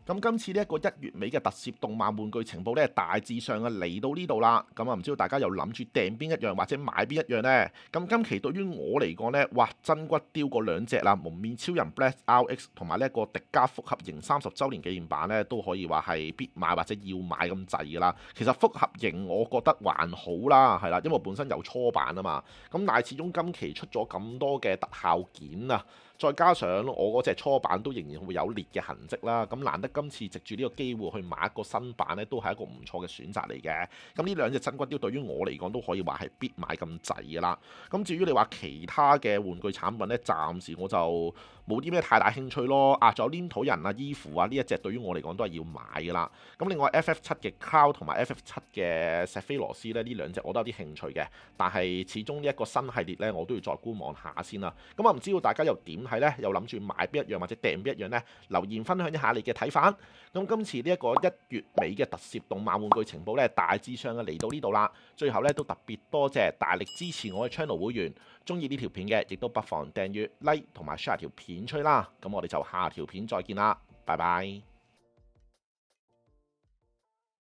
咁今次呢一個1月尾嘅特攝動漫玩具情報呢，大致上啊嚟到呢度啦。咁啊，唔知道大家又諗住訂邊一樣或者買邊一樣呢？咁今期對於我嚟講呢，哇，真骨雕嗰兩隻啦，蒙面超人 Black RX 同埋呢一個迪迦複合型30週年紀念版呢，都可以話係必買或者要買咁滯㗎啦。其實複合型我覺得還好啦，係啦，因為本身有初版啊嘛。咁但係始終今期出咗咁多嘅特效件啊。再加上我嗰隻初版都仍然會有裂嘅痕跡啦，咁難得今次藉住呢個機會去買一個新版呢，都係一個唔錯嘅選擇嚟嘅。咁呢兩隻真骨雕對於我嚟講都可以話係必買咁滯㗎啦。咁至於你話其他嘅玩具產品呢，暫時我就冇啲咩太大興趣咯。啊，仲有黏土人啊、衣服啊呢一隻對於我嚟講都係要買㗎啦。咁另外 FF7 嘅 Cloud 同埋 FF7 嘅石菲羅斯呢，呢兩隻我都有啲興趣嘅，但係始終呢一個新系列呢，我都要再觀望下先啦。咁啊，唔知道大家又點係咧，又諗住買邊一樣或者訂邊一樣呢？留言分享一下你嘅睇法。咁今次呢一個1月尾嘅特攝動漫玩具情報呢，大致上嘅嚟到呢度啦。最後呢，都特別多謝大力支持我嘅 channel 會員，中意呢條片嘅亦都不妨訂閱、like 同埋 share 條片出啦。咁我哋就下條片再見啦，拜拜。